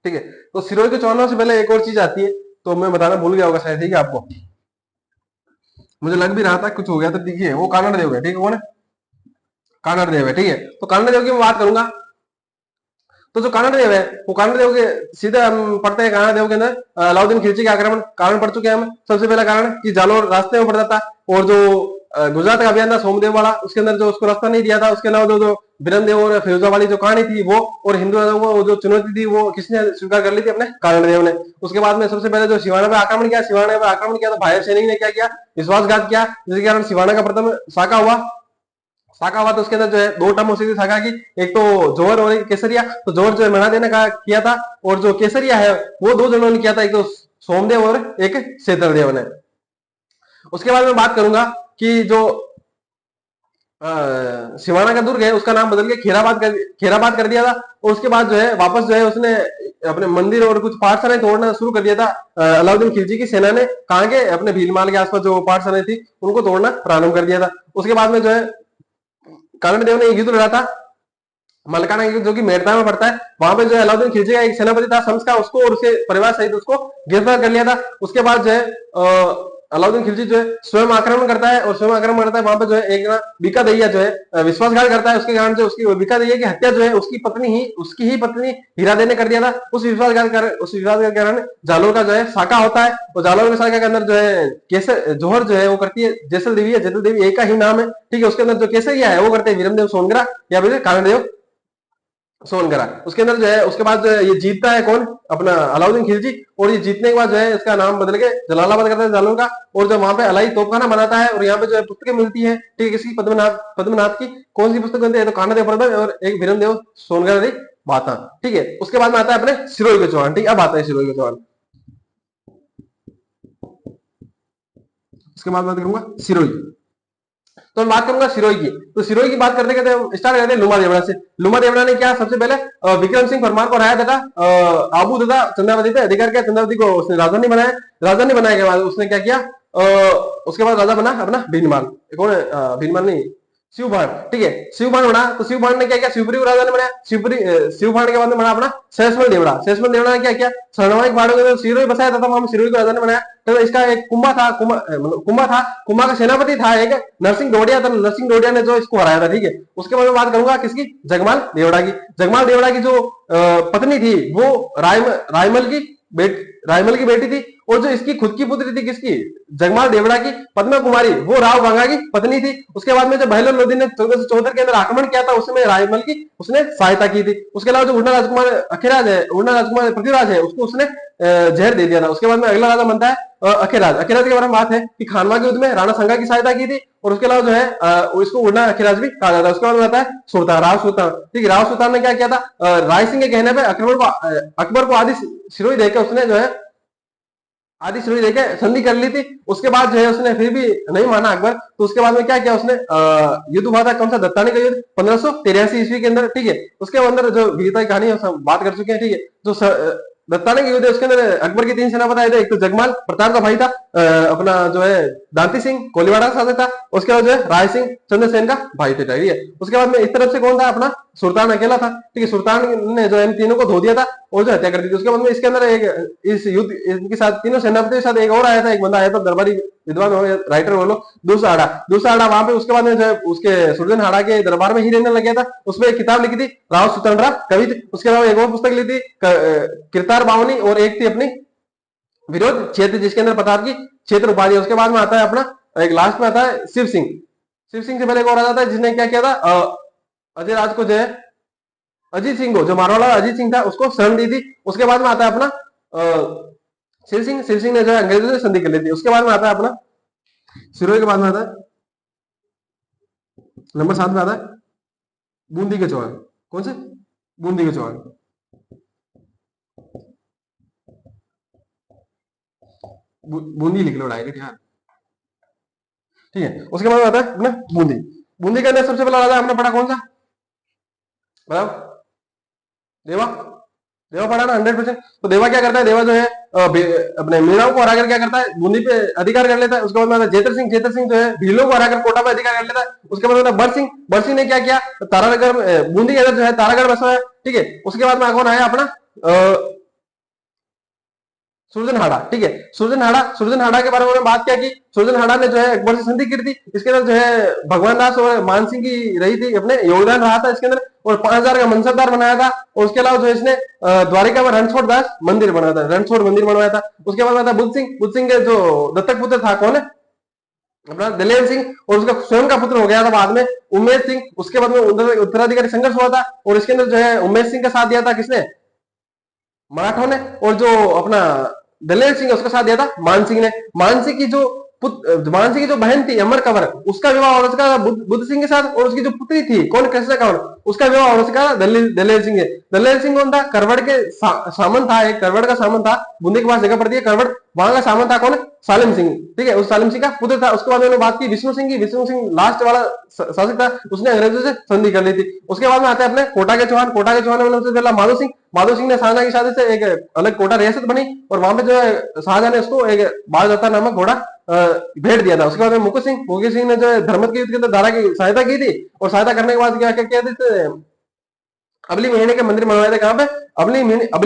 ठीक है, तो सिरोही के चौहानों से पहले एक और चीज आती है, तो मैं बताना भूल गया होगा शायद। ठीक है, आपको मुझे लग भी रहा था कुछ हो गया, तो देखिए वो कानड़ देव है। ठीक है, कौन है, कानड़ देव है। ठीक है, तो कानड़ देव की मैं बात करूंगा। तो जो कानड़ देव है, वो कानड़ देव के सीधे हम पढ़ते हैं कानड़ देव के अंदर अलाउद्दीन खिलजी के आक्रमण कारण पढ़ चुके हैं हम। सबसे पहला कारण कि जालोर रास्ते में पड़ जाता है, और जो गुजरात का अभियान था सोमदेव वाला, उसके अंदर जो उसको रास्ता नहीं दिया था। उसके अलावा जो बिरन देव और फिरोजा वाली जो कहानी थी वो, और हिंदू राजाओं को जो चुनौती थी वो किसने स्वीकार कर ली थी, अपने कानड़ देव ने। उसके बाद में सबसे पहले जो सिवाना पे आक्रमण किया, तो भाई सैनिक ने क्या किया, विश्वासघात किया, जिसके कारण सिवाना का प्रथम साका हुआ। शाखा हुआ, तो उसके अंदर जो है दो टर्म उसी शाखा की, एक तो जोहर और एक केसरिया। तो जोहर जो है मना देने का किया था, और जो केसरिया है वो दो जनों ने किया था, एक तो सोमदेव और एक सेतरदेव ने। उसके बाद मैं बात करूंगा कि जो सिवाना का दुर्ग है उसका नाम बदल के खेराबाद कर दिया था। और उसके बाद जो है वापस जो है उसने अपने मंदिर और कुछ पाठशालाएं तोड़ना शुरू कर दिया था। अलाउद्दीन खिलजी की सेना ने कहा के अपने भीलमाल के आसपास जो पाठशालाएं थी उनको तोड़ना प्रारंभ कर दिया था। उसके बाद में जो है कर्ण देव ने एक युद्ध लड़ा था मलकाना युद्ध, जो कि मेड़ता में पड़ता है। वहां पे जो है अलाउद्दीन खिलजी का एक सेनापति था शम्स का, उसको और उसके परिवार सहित उसको गिरफ्तार कर लिया था। उसके बाद जो है अलाउद्दीन खिलजी जो है स्वयं आक्रमण करता है, और स्वयं आक्रमण करता है वहां पे जो है एक बीका दैया जो है विश्वासघात करता है। उसके कारण जो उसकी बीका दैया की हत्या जो है उसकी ही पत्नी हीरा दे ने कर दिया था। उस विश्वासघात के कारण जालोर का जो है शाखा होता है, और जालोर के शाखा के अंदर जो है केसर जोहर जो है वो करती है जैसल देवी है। जैसल देवी एक का ही नाम है। ठीक है, उसके अंदर जो केसरिया है वो करते हैं वीरमदेव सोनगरा या फिर कानदेव सोनगरा। उसके अंदर जो है उसके बाद जो है ये जीतता है कौन, अपना अलाउद्दीन खिलजी, और ये जीतने के बाद जो है इसका नाम बदल के जलालाबाद करता है जालौन का, और जो वहां पे अलाई तोपखाना बनाता है, और यहाँ पे जो है पुस्तकें मिलती है, ठीक है, किसी पद्मनाथ पद्मनाथ की कौन सी पुस्तक बनती है, तो कानादेव प्रबंध और एक वीरेंद्र देव सोनगरा बाता, ठीक है। उसके बाद में आता है अपने सिरोही के चौहान, ठीक है, अब आता है सिरोही के चौहान। उसके बाद बात करूंगा सिरोही। तो मैं बात करूंगा सिरोही की। तो सिरोही की बात करते करते स्टार्ट करते हैं लुमा देवड़ा से। लुमा देवड़ा ने क्या सबसे पहले विक्रम सिंह परमार को हराया तथा आबू तथा चंद्रावती पे अधिकार किया। चंद्रावती को उसने राजधानी बनाया। राजधानी बनाने के बाद उसने क्या किया, उसके बाद राजा बना अपना भीनमाल। कौन है, भीनमाल नहीं, शिवबाण, ठीक है, शिवबाण बना। तो शिवबाण ने क्या किया, शिवपुरी को राजा ने बनाया। शिवपुरी शिवबाण के बाद में बना अपना सहसमल देवड़ा। सहसमल देवड़ा ने क्या किया, स्वर्णवाहिक पहाड़ों के सिरोही बसाया तथा वहां सिरोही को राजा ने बनाया। तो इसका एक कुंभा था, कुंभा था, कुंभा का सेनापति था एक नरसिंह डोडिया था। नरसिंह डोडिया ने जो इसको हराया था, ठीक है। उसके बाद में बात करूंगा किसकी, जगमाल देवड़ा की। जगमाल देवड़ा की जो पत्नी थी वो रायमल की बेटी थी, और जो इसकी खुद की पुत्री थी किसकी, जगमाल देवड़ा की, पद्मा कुमारी, वो राव गंगा की पत्नी थी। उसके बाद में जब बहलोल लोधी ने 1474 के अंदर आक्रमण किया था, उसमें रायमल की उसने सहायता की थी। उसके अलावा जो उड़ना राजकुमार अखिराज है, उड़ना राजकुमार पृथ्वीराज है, उसको उसने जहर दे दिया था। उसके बाद में अगला राजा बनता है अखिराज। अखिराज के बारे में बात है कि खानवा के युद्ध में राणा संगा की सहायता की थी, और उसके अलावा जो है इसको उड़ना अखिराज भी कहा जाता है। उसके बाद में आता है सुल्तान, राव सुल्तान, ठीक है। राव सुल्तान ने क्या किया था, राय सिंह के कहने पे अकबर को आदि सिरोही देकर उसने जो है आदि सिरोही देके संधि कर ली थी। उसके बाद जो है उसने फिर भी नहीं माना अकबर। तो उसके बाद में क्या किया उसने, युद्ध हुआ था कौन सा, दत्तानी का युद्ध 1583 ईस्वी के अंदर, ठीक है। उसके अंदर जो वीरता की कहानी है बात कर चुके हैं, ठीक है। जो दत्ताने के युद्ध है उसके अंदर अकबर के 3 सेनापति आए थे। एक तो जगमाल प्रताप का भाई था, अपना जो है दांती सिंह कोलीवाड़ा का साथ था। उसके बाद जो है राय सिंह चंद्रसेन का भाई थे, ठीक है। उसके बाद में इस तरफ से कौन था, अपना सुल्तान अकेला था, ठीक है। सुल्तान ने जो इन तीनों को धो दिया था और जो हत्या कर दी थी। उसके बाद में इसके अंदर एक इस युद्ध इनके साथ तीनों सेनापति के साथ एक और आया था, एक बंदा आया था दरबारी विद्वान हो, राइटर बोलो, दूसरा आड़ा वहां पे। उसके बाद में जो है उसके सुरजन हाड़ा के दरबार में ही रहने लग गया था। उसमें एक किताब लिखी थी राव सुतंडरा कवि। उसके अलावा एक और पुस्तक लिखी थी किरतार बावनी, और एक थी अपनी विरोध क्षेत्र, जिसके अंदर प्रताप की क्षेत्र उपाधि। उसके बाद में आता है अपना एक लास्ट में आता है शिव सिंह। शिव सिंह से पहले एक और आता है जिसने क्या किया था, अजय राज को जो है अजीत सिंह को, जो मारवाड़ा अजीत सिंह था, उसको शरण दी थी। उसके बाद में आता है अपना शिव सिंह। शिव सिंह ने जो है अंग्रेजों से संधि कर ली थी। उसके बाद में आता है अपना सिरोही के बाद में आता है नंबर 7 में आता है बूंदी के चौहान। कौन से, बूंदी के चौहान, बूंदी लिख लो डायरेक्ट यार, ठीक है। उसके बाद आता है अपना बूंदी। बूंदी के अंदर सबसे पहला राजा हमने पढ़ा कौन सा, बताओ, देवा। देवा पढ़ा ना 100%। तो देवा क्या करता है, देवा जो है अपने मीराओं को हराकर क्या करता है, बूंदी पे अधिकार कर लेता है। उसके बाद में आता है जेतर सिंह। जेतर सिंह जो है भीलों को हराकर कोटा पे अधिकार कर लेता है। उसके बाद आता है बर सिंह। बर सिंह ने क्या किया, तारागढ़ बूंदी के अंदर जो है तारागढ़ बसा है, ठीक है। उसके बाद में कौन आया अपना सुरजनहाड़ा, ठीक है। सुरजनहाड़ा के बारे में बात क्या की, सुरजनहाड़ा ने जो है अकबर से संधि की थी। इसके अंदर जो है भगवान दास और मान सिंह की रही थी, अपने योगदान रहा था इसके अंदर, और 5000 का मनसबदार बनाया था। और उसके अलावा जो इसने द्वारिका में रणछोड़ दास मंदिर बनाया था, रणछोड़ मंदिर बनवाया था। उसके बाद था बुद्ध सिंह। बुद्ध सिंह के जो दत्तक पुत्र था कौन है, अपना दलेर सिंह, और उसका स्वयं का पुत्र हो गया था बाद में उमेश सिंह। उसके बाद में उत्तराधिकारी संघर्ष हुआ था, और इसके अंदर जो है उमेश सिंह का साथ दिया था किसने, मराठों ने। और जो अपना दलेर सिंह उसका साथ दिया था मान सिंह ने। मान सिंह की जो मान सिंह की जो बहन थी अमर कंवर, उसका विवाह हो चुका था बुद्ध सिंह के साथ। और उसकी जो पुत्री थी कौन, कृष्ण कंवर, उसका विवाह हो चुका था दलेर सिंह है। दलेर सिंह कौन था, करवड़ के सामंत था, एक करवड़ का सामंत था। बूंदी के पास जगह पड़ती है करवड़, वहां का सामंत था कौन, सालिम सिंह, ठीक है। उस सालिम सिंह का पुत्र था। उसके बाद मैंने बात की विष्णु सिंह की। विष्णु सिंह लास्ट वाला शासक था, उसने अंग्रेजों से संधि कर ली थी। उसके बाद में आते हैं अपने कोटा के चौहान। कोटा के चौहान में सबसे पहला माधो सिंह। माधो सिंह ने शाहजहां की शादी से एक अलग कोटा रियासत बनी, और वहां पे जो है शाहजहां ने उसको एक बाल दत्ता नामक घोड़ा भेंट दिया था। उसके बाद में मुकुट सिंह ने जो है धर्मत के युद्ध के अंदर दारा की सहायता की थी, और सहायता करने के बाद क्या क्या किया थे, अबली महीने के मंदिर बनवाए थे। कहां पे, अबली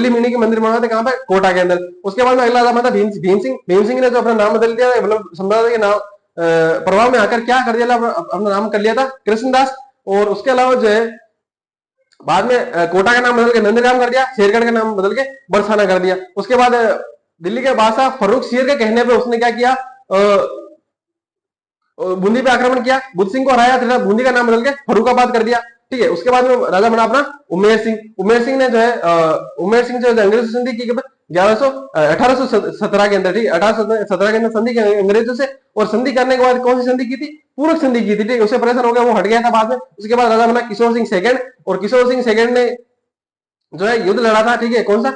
महीने के मंदिर बनवाए थे, कहां पे, कोटा के अंदर। उसके बाद में अगला नाम था भीम सिंह। भीम सिंह ने जो अपना नाम बदल दिया, मतलब सम्राट के नाम प्रभाव में आकर क्या कर दिया, अपना नाम कर लिया था कृष्णदास। और उसके अलावा जो है बाद में कोटा का नाम बदल के नंदग्राम कर दिया, शेरगढ़ का नाम बदल के बरसाना कर दिया। उसके बाद दिल्ली के बादशाह फर्रुख शेर के कहने पे उसने क्या किया, बूंदी पे आक्रमण किया, बुद्ध सिंह को हराया, बूंदी का नाम बदल के फर्रुखाबाद कर दिया। ठीक है। उसके बाद में राजा बना अपना उमेर सिंह। उमेर सिंह ने जो है उमेर सिंह जो है अंग्रेजों से संधि की 1817 के अंदर, ठीक है, 1817 के अंदर संधि की अंग्रेजों से। और संधि करने के बाद कौन सी संधि की थी? पूरक संधि की थी, ठीक है। उसे परेशान हो गया, वो हट गया था बाद में। उसके बाद राजा बना किशोर सिंह सेकंड, और किशोर सिंह सेकंड ने जो है युद्ध लड़ा था, ठीक है। कौन सा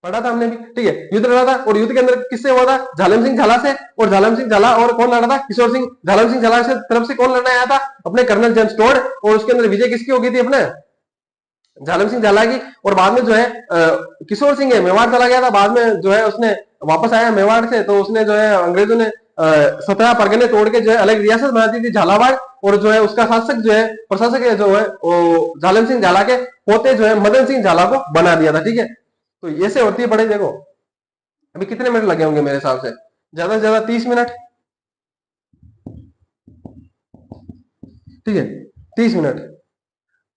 पढ़ा था हमने भी, ठीक है। युद्ध लड़ा था, और युद्ध के अंदर किससे हुआ था? झालम सिंह झाला से। और झालम सिंह झाला और कौन लड़ा था? किशोर सिंह। झालम सिंह झाला से तरफ से कौन लड़ने आया था? अपने कर्नल जेम्स टोड। और उसके अंदर विजय किसकी हो गई थी? अपने झालम सिंह झाला की। और बाद में जो है किशोर सिंह है मेवाड़ चला गया था, बाद में जो है उसने वापस आया मेवाड़ से, तो उसने जो है अंग्रेजों ने 17 परगने तोड़ के जो है अलग रियासत बना दी थी झालावाड़। और जो है उसका शासक जो है प्रशासक है जो है वो झालम सिंह झाला के पोते जो है मदन सिंह झाला को बना दिया था, ठीक है। तो ये से होती है पढ़ाई। देखो अभी कितने मिनट लगे होंगे मेरे हिसाब से? ज्यादा से ज्यादा 30 मिनट, ठीक है, 30 मिनट।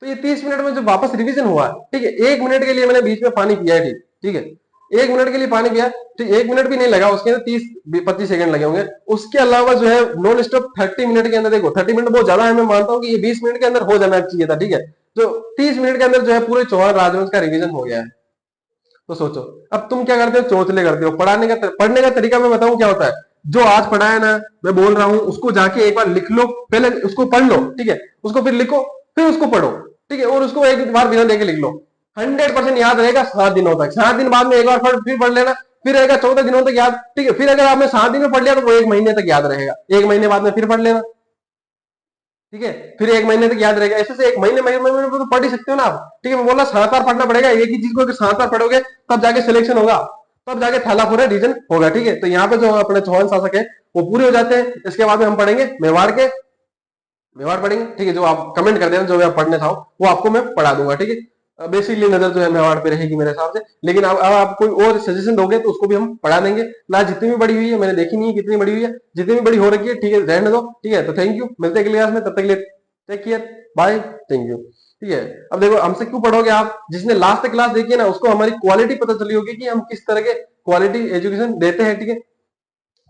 तो ये 30 मिनट में जो वापस रिवीजन हुआ, ठीक है, 1 मिनट के लिए मैंने बीच में पानी पिया है, ठीक, ठीक है, 1 मिनट के लिए पानी पिया, ठीक, 1 मिनट भी नहीं लगा, उसके अंदर 30-25 सेकंड लगे होंगे। उसके अलावा जो है नॉन स्टॉप 30 मिनट के अंदर, देखो 30 मिनट बहुत ज्यादा है, मैं मानता हूँ कि ये 20 मिनट के अंदर हो जाना चाहिए था, ठीक है। तो 30 मिनट के अंदर जो है पूरे चौहान राजवंश का रिवीजन हो गया है। तो सोचो अब तुम क्या करते हो? चौचले करते हो। पढ़ने का तरीका मैं बताऊं क्या होता है? जो आज पढ़ा है ना, मैं बोल रहा हूं, उसको जाके एक बार लिख लो, पहले उसको पढ़ लो, ठीक है, उसको फिर लिखो, फिर उसको पढ़ो, ठीक है, और उसको एक बार बिना देखे लिख लो। 100% याद रहेगा 7 दिनों तक। 7 दिन बाद में एक बार फिर पढ़ लेना, फिर रहेगा 14 दिनों तक याद, ठीक है। फिर अगर आपने 7 दिन में पढ़ लिया तो वो 1 महीने तक याद रहेगा, 1 महीने बाद में फिर पढ़ लेना, ठीक है, फिर 1 महीने तक याद रहेगा। ऐसे से 1 महीने में तो पढ़ ही सकते हो ना आप, ठीक है। मैं बोला 7 बार पढ़ना पड़ेगा एक ही चीज को, अगर 7 बार पढ़ोगे तब जाके सिलेक्शन होगा, तब जाके थैला पूरा रीजन होगा, ठीक है। तो यहाँ पे जो अपने चौहान शासक है वो पूरे हो जाते हैं। इसके बाद में हम पढ़ेंगे मेवाड़ के, मेवाड़ पढ़ेंगे, ठीक है। जो आप कमेंट कर देना जो मैं पढ़ने था वो आपको मैं पढ़ा दूंगा, ठीक है। बेसिकली नजर जो है मेवाड़ पे रहेगी मेरे हिसाब से, लेकिन अब आप कोई और सजेशन दोगे तो उसको भी हम पढ़ा देंगे। ना जितनी भी बड़ी हुई है, मैंने देखी नहीं है कितनी बड़ी हुई है, जितनी भी बड़ी हो रखी है, ठीक है, रहने दो, ठीक है। तो थैंक यू, मिलते हैं अगली क्लास में, तब तक के लिए take care, bye, thank you, ठीक है। अब देखो हमसे क्यों पढ़ोगे आप? जिसने लास्ट तक क्लास देखी है ना, उसको हमारी क्वालिटी पता चली होगी कि हम किस तरह के क्वालिटी एजुकेशन देते हैं, ठीक है,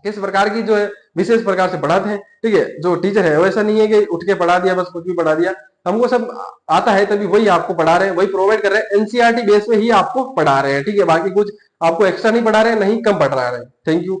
किस प्रकार की जो है विशेष प्रकार से पढ़ाते हैं, ठीक है। जो टीचर है वैसा नहीं है कि उठ के पढ़ा दिया बस, कुछ भी पढ़ा दिया। हमको सब आता है तभी वही आपको पढ़ा रहे हैं, वही प्रोवाइड कर रहे हैं, एनसीईआरटी बेस पे ही आपको पढ़ा रहे हैं, ठीक है। बाकी कुछ आपको एक्स्ट्रा नहीं पढ़ा रहे हैं, नहीं कम पढ़ा रहे हैं। Thank you.